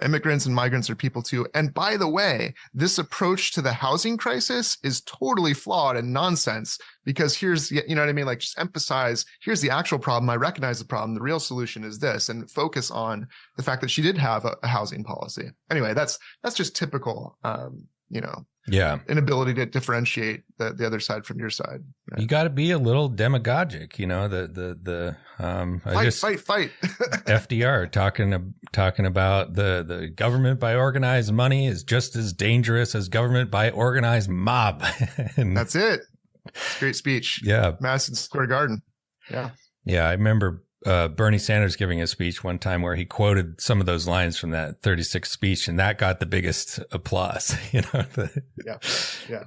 S1: Immigrants and migrants are people too. And by the way, this approach to the housing crisis is totally flawed and nonsense, because here's, like just emphasize, here's the actual problem. I recognize the problem. The real solution is this, and focus on the fact that she did have a housing policy. Anyway, that's just typical, inability to differentiate the other side from your side. Right?
S2: You got to be a little demagogic,
S1: fight.
S2: FDR talking about the government by organized money is just as dangerous as government by organized mob. And
S1: that's it. Great speech.
S2: Yeah.
S1: Madison Square Garden. Yeah.
S2: Yeah. I remember Bernie Sanders giving a speech one time where he quoted some of those lines from that 36 speech, and that got the biggest applause.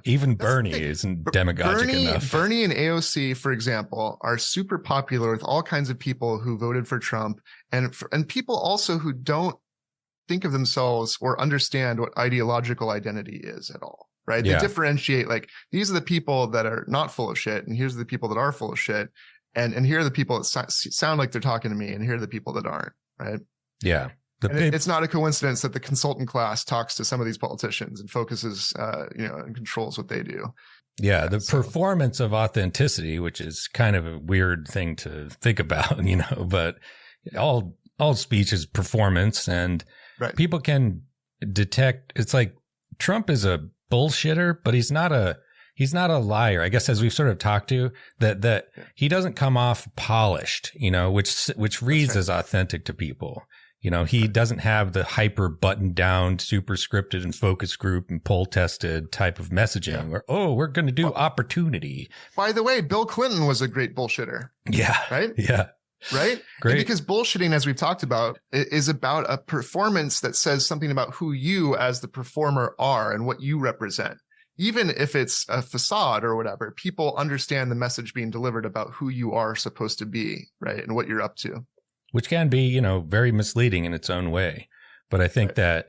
S2: Even Bernie isn't demagogic enough.
S1: Bernie and AOC, for example, are super popular with all kinds of people who voted for Trump, and people also who don't think of themselves or understand what ideological identity is at all. Right? They differentiate, like, these are the people that are not full of shit, and here's the people that are full of shit. And here are the people that sound like they're talking to me, and here are the people that aren't, right?
S2: Yeah.
S1: It's not a coincidence that the consultant class talks to some of these politicians and focuses, and controls what they do.
S2: Yeah, the performance of authenticity, which is kind of a weird thing to think about, but all speech is performance, and people can detect. It's like Trump is a bullshitter, but he's not a liar. I guess, as we've sort of talked to, that he doesn't come off polished, which reads as authentic to people. He doesn't have the hyper buttoned down, super scripted and focus group and poll tested type of messaging where, we're going to do opportunity.
S1: By the way, Bill Clinton was a great bullshitter.
S2: Yeah.
S1: Right?
S2: Yeah.
S1: Right?
S2: Great.
S1: And because bullshitting, as we've talked about, is about a performance that says something about who you as the performer are and what you represent. Even if it's a facade or whatever, people understand the message being delivered about who you are supposed to be, right? And what you're up to. Which
S2: can be, very misleading in its own way. But I think that,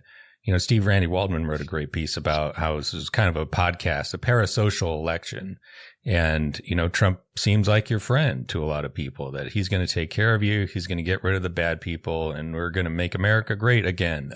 S2: Steve Randy Waldman wrote a great piece about how this is kind of a podcast, a parasocial election. And, Trump seems like your friend to a lot of people, that he's going to take care of you. He's going to get rid of the bad people, and we're going to make America great again.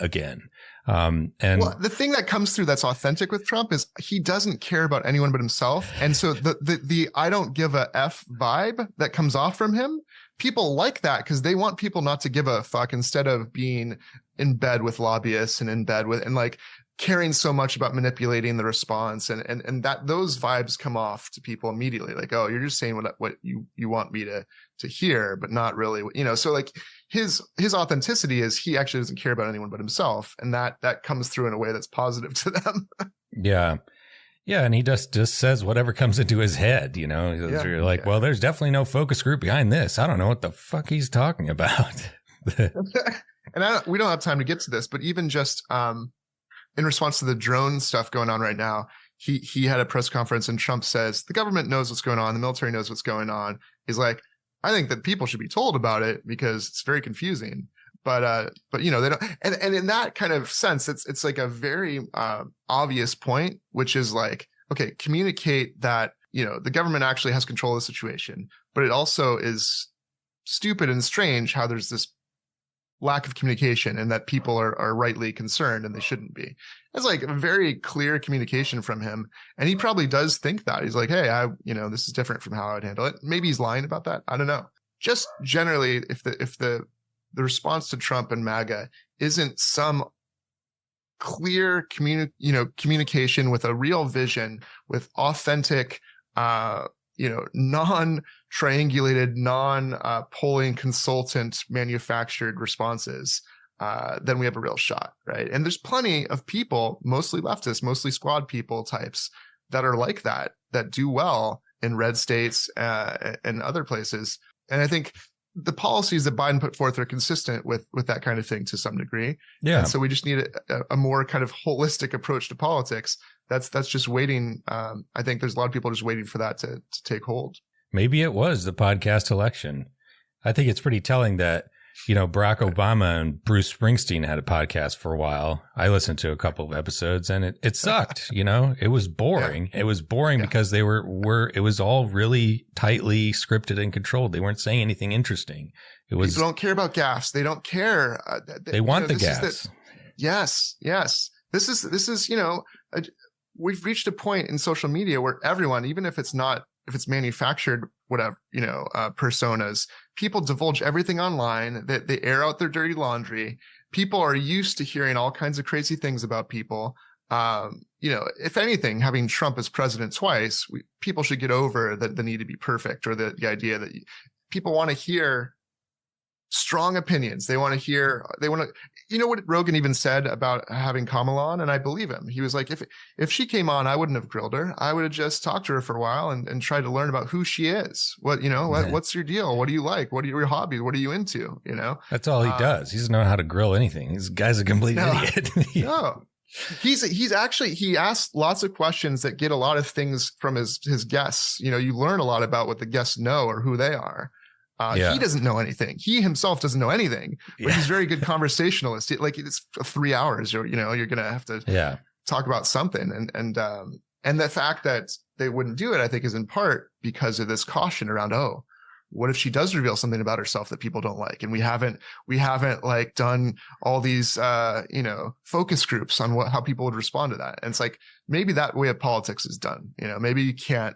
S2: And
S1: the thing that comes through that's authentic with Trump is he doesn't care about anyone but himself. And so the I don't give a F vibe that comes off from him, people like that because they want people not to give a fuck instead of being in bed with lobbyists and in bed with, and like caring so much about manipulating the response. And that those vibes come off to people immediately. Like, oh, you're just saying what you want me to hear, but not really, so like his authenticity is he actually doesn't care about anyone but himself. And that comes through in a way that's positive to them.
S2: Yeah. Yeah. And he just says whatever comes into his head, You're like, well, there's definitely no focus group behind this. I don't know what the fuck he's talking about.
S1: And we don't have time to get to this, but even just in response to the drone stuff going on right now, he had a press conference and Trump says the government knows what's going on, the military knows what's going on. He's like, I think that people should be told about it because it's very confusing. But they don't. And in that kind of sense, it's like a very obvious point, which is like, okay, communicate that the government actually has control of the situation, but it also is stupid and strange how there's this lack of communication and that people are rightly concerned and they shouldn't be. It's like a very clear communication from him. And he probably does think that. He's like, hey, this is different from how I would handle it. Maybe he's lying about that. I don't know. Just generally, if the response to Trump and MAGA isn't some clear communication with a real vision, with authentic, non-triangulated, non-polling consultant manufactured responses, then we have a real shot, right? And there's plenty of people, mostly leftists, mostly squad people types, that are like that do well in red states and other places. And I think the policies that Biden put forth are consistent with that kind of thing to some degree.
S2: Yeah.
S1: And so we just need a more kind of holistic approach to politics. That's just waiting. I think there's a lot of people just waiting for that to take hold.
S2: Maybe it was the podcast election. I think it's pretty telling that, Barack Obama and Bruce Springsteen had a podcast for a while. I listened to a couple of episodes and it sucked, it was boring. Yeah. It was boring because they it was all really tightly scripted and controlled. They weren't saying anything interesting.
S1: People don't care about gaffes. They don't care.
S2: They want the gaffes.
S1: Yes. This is, we've reached a point in social media where everyone, even if it's manufactured, whatever, personas, people divulge everything online, that they air out their dirty laundry. People are used to hearing all kinds of crazy things about people. If anything, having Trump as president twice, people should get over the need to be perfect, or the idea that people want to hear strong opinions. They want to, you know what Rogan even said about having Kamala on, and I believe him. He was like, if she came on, I wouldn't have grilled her. I would have just talked to her for a while and tried to learn about who she is. What's your deal? What do you like? What are your hobbies? What are you into?
S2: That's all he does. He doesn't know how to grill anything. This guy's a complete idiot.
S1: No. He asks lots of questions that get a lot of things from his guests. You learn a lot about what the guests know or who they are. He doesn't know anything. He himself doesn't know anything, but he's a very good conversationalist. Like it's 3 hours, you're going to have to talk about something. And the fact that they wouldn't do it, I think, is in part because of this caution around, what if she does reveal something about herself that people don't like? And we haven't like done all these, focus groups on how people would respond to that. And it's like, maybe that way of politics is done. Maybe you can't,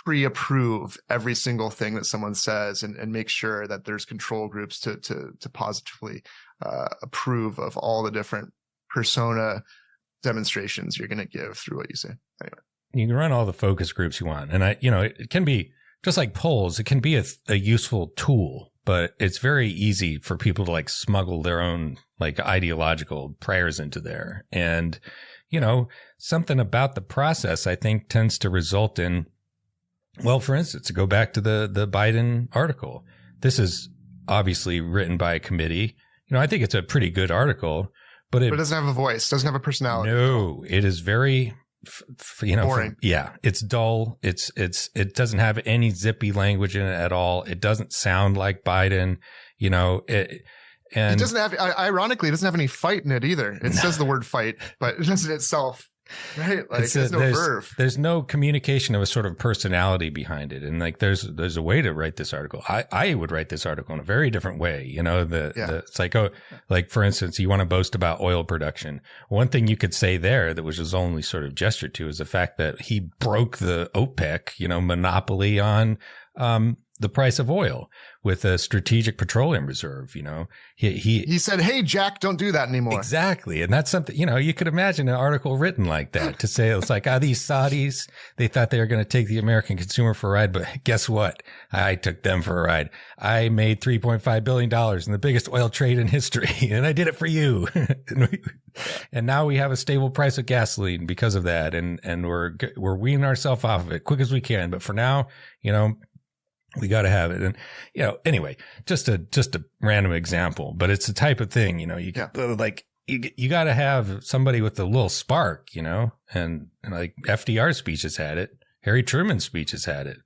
S1: pre-approve every single thing that someone says and make sure that there's control groups to positively, approve of all the different persona demonstrations you're going to give through what you say. Anyway.
S2: You can run all the focus groups you want. And it can be, just like polls, it can be a useful tool, but it's very easy for people to like smuggle their own like ideological prayers into there. And, something about the process, I think, tends to result in, well, for instance, to go back to the Biden article, this is obviously written by a committee. I think it's a pretty good article, but it
S1: doesn't have a voice, doesn't have a personality.
S2: No, it is very,
S1: boring.
S2: It's dull. It doesn't have any zippy language in it at all. It doesn't sound like Biden, and
S1: it doesn't have, ironically, it doesn't have any fight in it either. It says the word fight, but it doesn't itself. Right. Like there's no verve. There's no communication of a sort of personality behind it. And like, there's a way to write this article. I would write this article in a very different way. It's like, like for instance, you want to boast about oil production. One thing you could say there that was just only sort of gestured to is the fact that he broke the OPEC, monopoly on, the price of oil with a strategic petroleum reserve. He said, "Hey, Jack, don't do that anymore." Exactly. And that's something, you could imagine an article written like that to say, it's like, these Saudis, they thought they were going to take the American consumer for a ride, but guess what? I took them for a ride. I made $3.5 billion in the biggest oil trade in history, and I did it for you. And now we have a stable price of gasoline because of that. And we're weaning ourselves off of it quick as we can. But for now, we got to have it. And, anyway, just a random example, but it's the type of thing, you got to have somebody with a little spark, and like FDR's speech has had it. Harry Truman's speech has had it.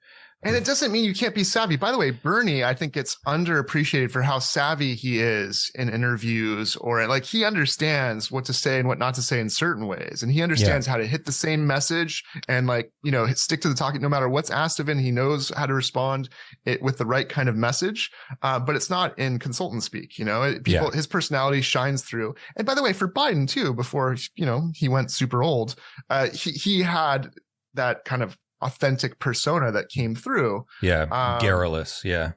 S1: And it doesn't mean you can't be savvy. By the way, Bernie, I think gets underappreciated for how savvy he is in interviews, or like he understands what to say and what not to say in certain ways. And he understands how to hit the same message and stick to the talking no matter what's asked of him. He knows how to respond with the right kind of message. But it's not in consultant speak, his personality shines through. And by the way, for Biden too, before, he went super old, he had that kind of authentic persona that came through. Garrulous. Yeah.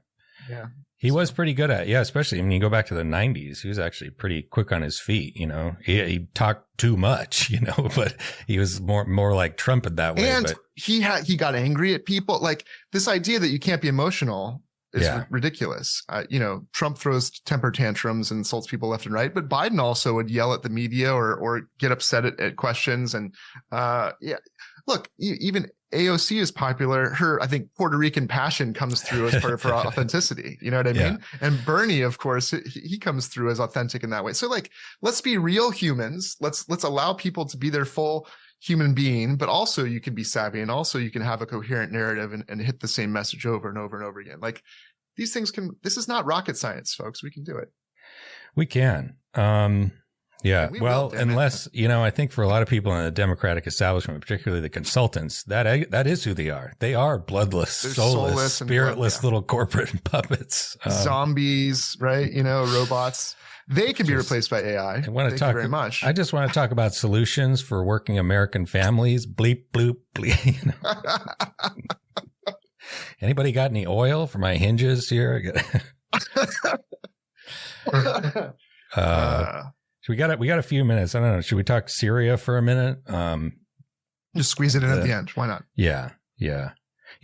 S1: He was pretty good at, especially when you go back to the 90s, he was actually pretty quick on his feet, he talked too much, but he was more like Trump in that way. And he got angry at people. Like this idea that you can't be emotional is ridiculous. Trump throws temper tantrums and insults people left and right, but Biden also would yell at the media or get upset at questions. And, look, even AOC is popular. Her, I think, Puerto Rican passion comes through as part of her authenticity. You know what I mean? And Bernie, of course, he comes through as authentic in that way. So let's be real humans. Let's allow people to be their full human being, but also you can be savvy and also you can have a coherent narrative and hit the same message over and over and over again. Like these things this is not rocket science, folks. We can do it. We can. Unless, I think for a lot of people in the Democratic establishment, particularly the consultants, that is who they are. They are bloodless, soulless, spiritless little corporate puppets. Zombies, right? Robots. They can be replaced by AI. Thank you very much. I just want to talk about solutions for working American families. Bleep, bloop, bleep. Anybody got any oil for my hinges here? We got a few minutes. I don't know. Should we talk Syria for a minute? Just squeeze it in at the end. Why not? Yeah.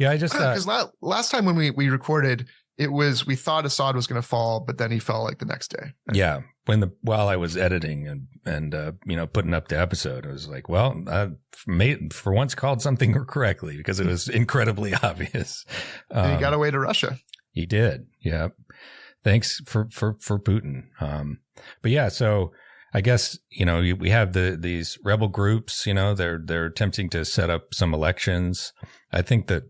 S1: I just because last time when we recorded, we thought Assad was going to fall, but then he fell like the next day.
S2: Yeah. While I was editing and putting up the episode, I was like, well, I for once called something correctly because it was incredibly obvious.
S1: And he got away to Russia.
S2: He did. Yeah. Thanks for Putin. But yeah, so I guess, we have these rebel groups, they're attempting to set up some elections. I think that,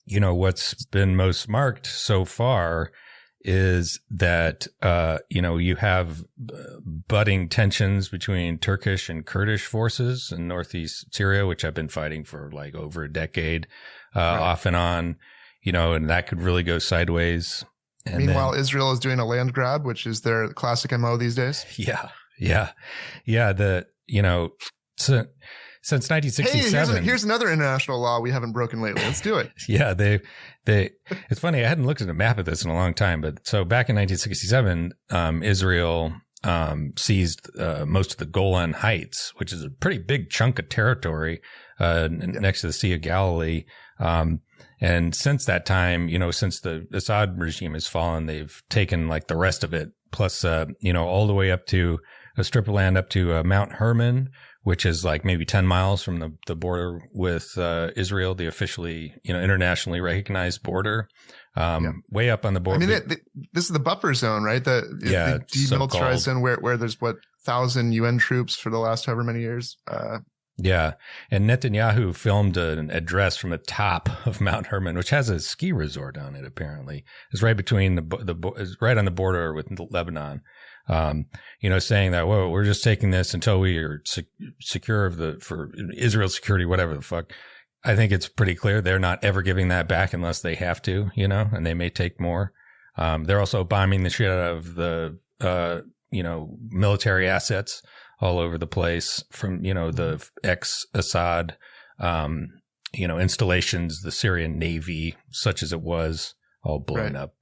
S2: what's been most marked so far is that, you have budding tensions between Turkish and Kurdish forces in northeast Syria, which have been fighting for like over a decade, off and on, and that could really go sideways. And
S1: meanwhile, Israel is doing a land grab, which is their classic MO these days.
S2: Yeah. Since 1967.
S1: Hey, here's another international law we haven't broken lately. Let's do it.
S2: Yeah, it's funny. I hadn't looked at a map of this in a long time, but so back in 1967, Israel seized most of the Golan Heights, which is a pretty big chunk of territory next to the Sea of Galilee. And since that time, since the Assad regime has fallen, they've taken like the rest of it, plus all the way up to a strip of land up to Mount Hermon, which is like maybe 10 miles from the border with Israel, the officially, internationally recognized border, way up on the border.
S1: I mean, this is the buffer zone, right? The demilitarized zone where there's 1,000 UN troops for the last however many years.
S2: Yeah. And Netanyahu filmed an address from the top of Mount Hermon, which has a ski resort on it, apparently. It's right between it's right on the border with Lebanon. Saying that, whoa, we're just taking this until we are secure for Israel's security, whatever the fuck. I think it's pretty clear they're not ever giving that back unless they have to, and they may take more. They're also bombing the shit out of the, military assets all over the place from, the ex-Assad, installations, the Syrian Navy, such as it was, all blown up.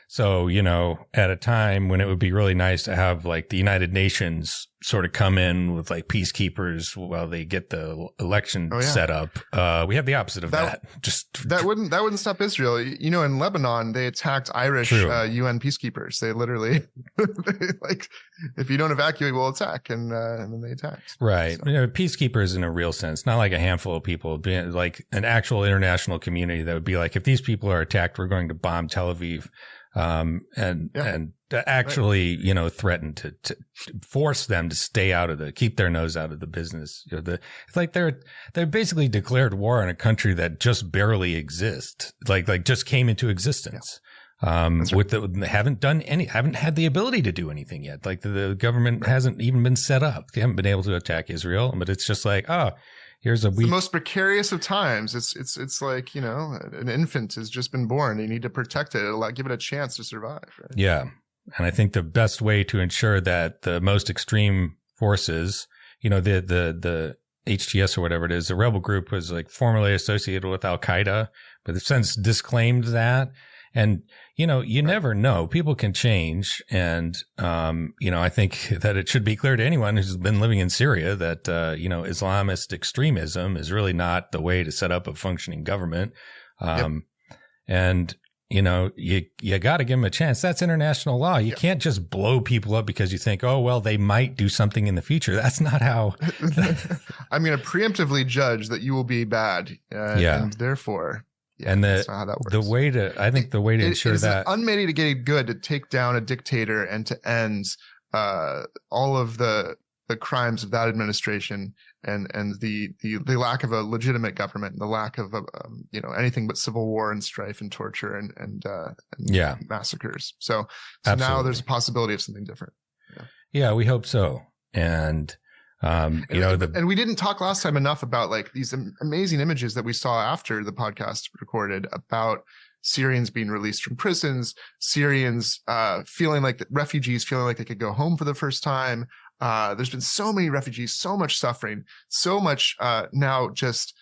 S2: So, at a time when it would be really nice to have like the United Nations sort of come in with like peacekeepers while they get the election set up, we have the opposite of that. That
S1: wouldn't stop Israel. In Lebanon, they attacked Irish UN peacekeepers. They literally like, if you don't evacuate, we'll attack, and then they attacked.
S2: Right. So. Peacekeepers in a real sense, not like a handful of people, being like an actual international community that would be like, if these people are attacked, we're going to bomb Tel Aviv. And actually, threaten to force them to stay keep their nose out of the business. It's like they're basically declared war on a country that just barely exists, like just came into existence. Haven't had the ability to do anything yet. Like the government hasn't even been set up. They haven't been able to attack Israel, but it's just like, here's the most
S1: precarious of times. It's like, an infant has just been born. You need to protect it, give it a chance to survive. Right?
S2: Yeah. And I think the best way to ensure that the most extreme forces, the HTS or whatever it is, the rebel group was like formerly associated with Al Qaeda, but have since disclaimed that. And, you never know. People can change. And, I think that it should be clear to anyone who's been living in Syria that, Islamist extremism is really not the way to set up a functioning government. And, you got to give them a chance. That's international law. You can't just blow people up because you think, oh, well, they might do something in the future. That's not how.
S1: I'm going to preemptively judge that you will be bad. And therefore. Yeah,
S2: and
S1: that's not how that works.
S2: The way to ensure that
S1: it's unmitigated good to take down a dictator and to end all of the crimes of that administration and the lack of a legitimate government, the lack of anything but civil war and strife and torture and massacres. So now there's a possibility of something different.
S2: Yeah, we hope so. And
S1: and we didn't talk last time enough about like these amazing images that we saw after the podcast recorded about Syrians being released from prisons, Syrians refugees feeling like they could go home for the first time. There's been so many refugees, so much suffering, so much now just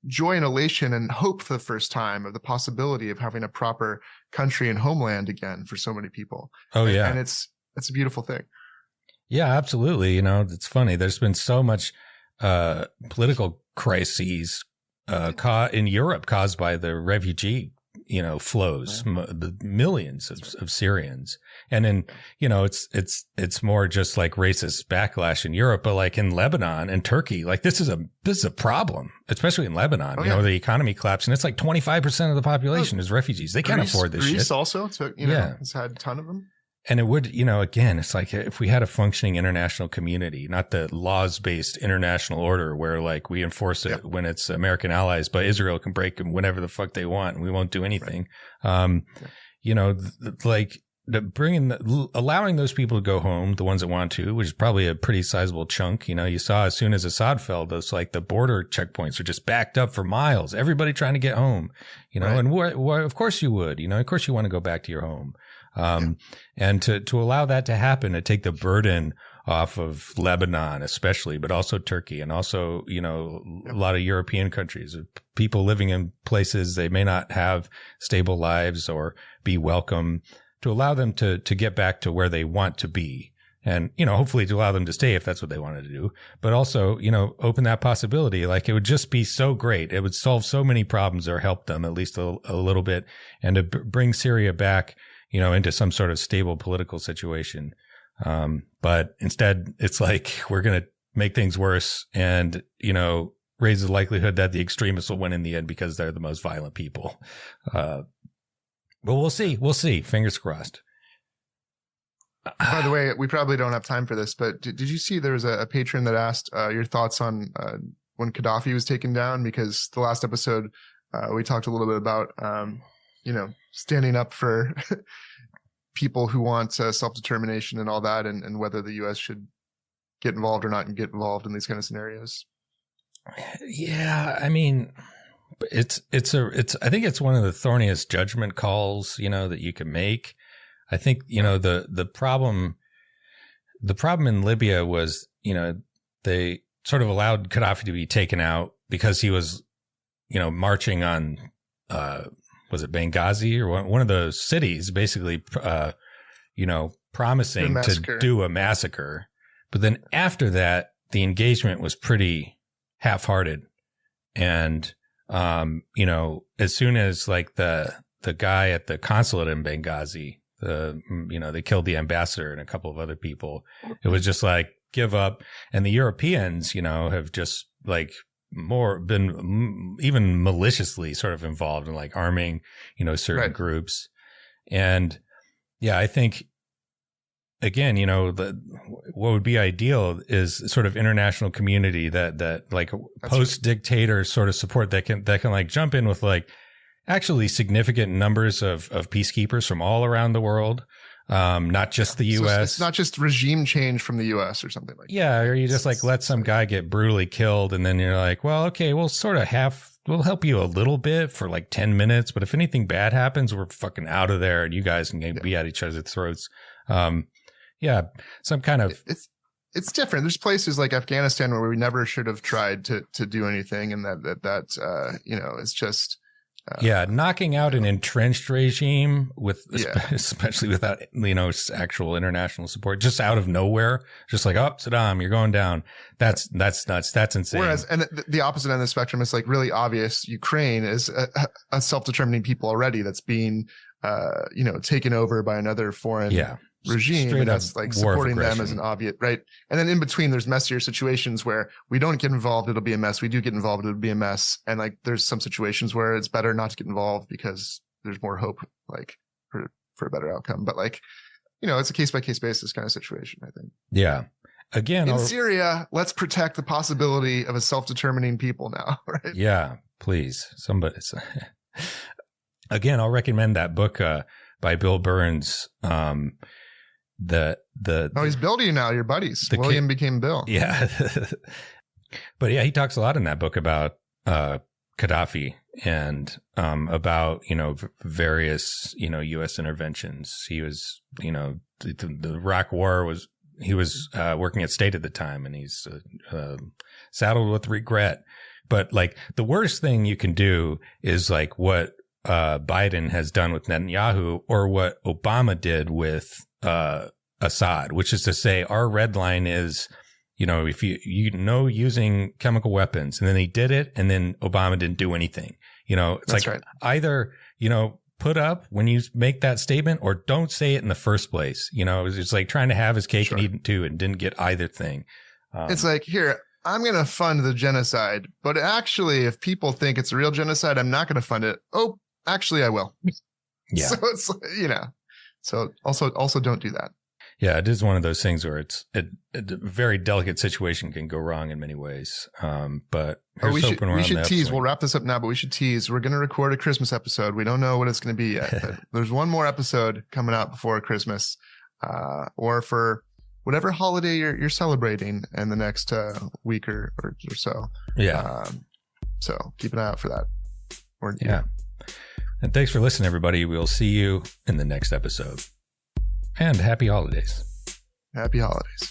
S1: joy and elation and hope for the first time of the possibility of having a proper country and homeland again for so many people. And it's a beautiful thing.
S2: Yeah, absolutely. It's funny. There's been so much political crises in Europe caused by the refugee flows, the millions of Syrians. And then, it's more just like racist backlash in Europe, but like in Lebanon and Turkey, like this is a problem, especially in Lebanon. The economy collapsed, and it's like 25% of the population is refugees. They can't afford this
S1: Greece
S2: shit.
S1: Also, it's had a ton of them.
S2: And it would, again, it's like if we had a functioning international community, not the laws-based international order where like we enforce it when it's American allies, but Israel can break them whenever the fuck they want and we won't do anything. Right. Allowing those people to go home, the ones that want to, which is probably a pretty sizable chunk. You saw as soon as Assad fell, those like the border checkpoints are just backed up for miles. Everybody trying to get home, right. And of course you would, of course you want to go back to your home. And to allow that to happen, to take the burden off of Lebanon, especially, but also Turkey and also, a lot of European countries, people living in places they may not have stable lives or be welcome, to allow them to get back to where they want to be. And, hopefully to allow them to stay if that's what they wanted to do, but also, open that possibility. Like it would just be so great. It would solve so many problems or help them at least a little bit, and to bring Syria back, into some sort of stable political situation. But instead it's like, we're going to make things worse and, raise the likelihood that the extremists will win in the end because they're the most violent people. But we'll see. Fingers crossed.
S1: By the way, we probably don't have time for this, but did you see there was a patron that asked your thoughts on when Gaddafi was taken down? Because the last episode, we talked a little bit about, standing up for people who want self-determination and all that, and whether the U.S. should get involved or not get involved in these kind of scenarios.
S2: Yeah, I mean, I think it's one of the thorniest judgment calls, that you can make. I think, the problem in Libya was, they sort of allowed Gaddafi to be taken out because he was, marching on, was it Benghazi or one of those cities, basically, promising to do a massacre. But then after that, the engagement was pretty half-hearted. And, as soon as like the guy at the consulate in Benghazi, they killed the ambassador and a couple of other people, it was just like, give up. And the Europeans, have just like been even maliciously sort of involved in like arming, certain groups. And yeah, I think again, what would be ideal is sort of international community that like post-dictator sort of support that can like jump in with like actually significant numbers of peacekeepers from all around the world. Not just the U.S.
S1: So it's not just regime change from the U.S. or something like that.
S2: Yeah, or you just like let some guy get brutally killed, and then you're like, well, okay, we'll help you a little bit for like 10 minutes, but if anything bad happens, we're fucking out of there, and you guys can be at each other's throats. Some kind of
S1: it's different. There's places like Afghanistan where we never should have tried to do anything, and that it's just.
S2: Knocking out an entrenched regime especially without, actual international support, just out of nowhere, just like, oh, Saddam, you're going down. That's nuts. That's insane.
S1: Whereas, and the opposite end of the spectrum is like really obvious. Ukraine is a self-determining people already that's being, taken over by another foreign regime, and that's like supporting them as an obvious, right? And then in between, there's messier situations where we don't get involved, it'll be a mess. We do get involved, it'll be a mess. And like, there's some situations where it's better not to get involved because there's more hope, like for a better outcome. But like, it's a case by case basis kind of situation, I think.
S2: Yeah. Again,
S1: in Syria, let's protect the possibility of a self-determining people now, right?
S2: Yeah, please. Again, I'll recommend that book by Bill Burns.
S1: He's Bill to you now. Your buddies. William became Bill.
S2: Yeah. But yeah, he talks a lot in that book about Gaddafi and about, various, U.S. interventions. He was, the Iraq War he was working at State at the time, and he's saddled with regret. But like the worst thing you can do is like what Biden has done with Netanyahu, or what Obama did with Assad, which is to say our red line is, if using chemical weapons, and then he did it, and then Obama didn't do anything. It's like either, put up when you make that statement, or don't say it in the first place. It's like trying to have his cake and eat it too, and didn't get either thing.
S1: It's like, here, I'm going to fund the genocide, but actually, if people think it's a real genocide, I'm not going to fund it. Oh, actually, I will.
S2: Yeah.
S1: So it's, so also don't do that.
S2: Yeah, it is one of those things where it's a very delicate situation, can go wrong in many ways. But
S1: we should tease. We'll wrap this up now, but we should tease. We're going to record a Christmas episode. We don't know what it's going to be yet. But there's one more episode coming out before Christmas, or for whatever holiday you're celebrating in the next week or so.
S2: Yeah.
S1: So keep an eye out for that.
S2: Yeah. And thanks for listening, everybody. We'll see you in the next episode. And happy holidays.
S1: Happy holidays.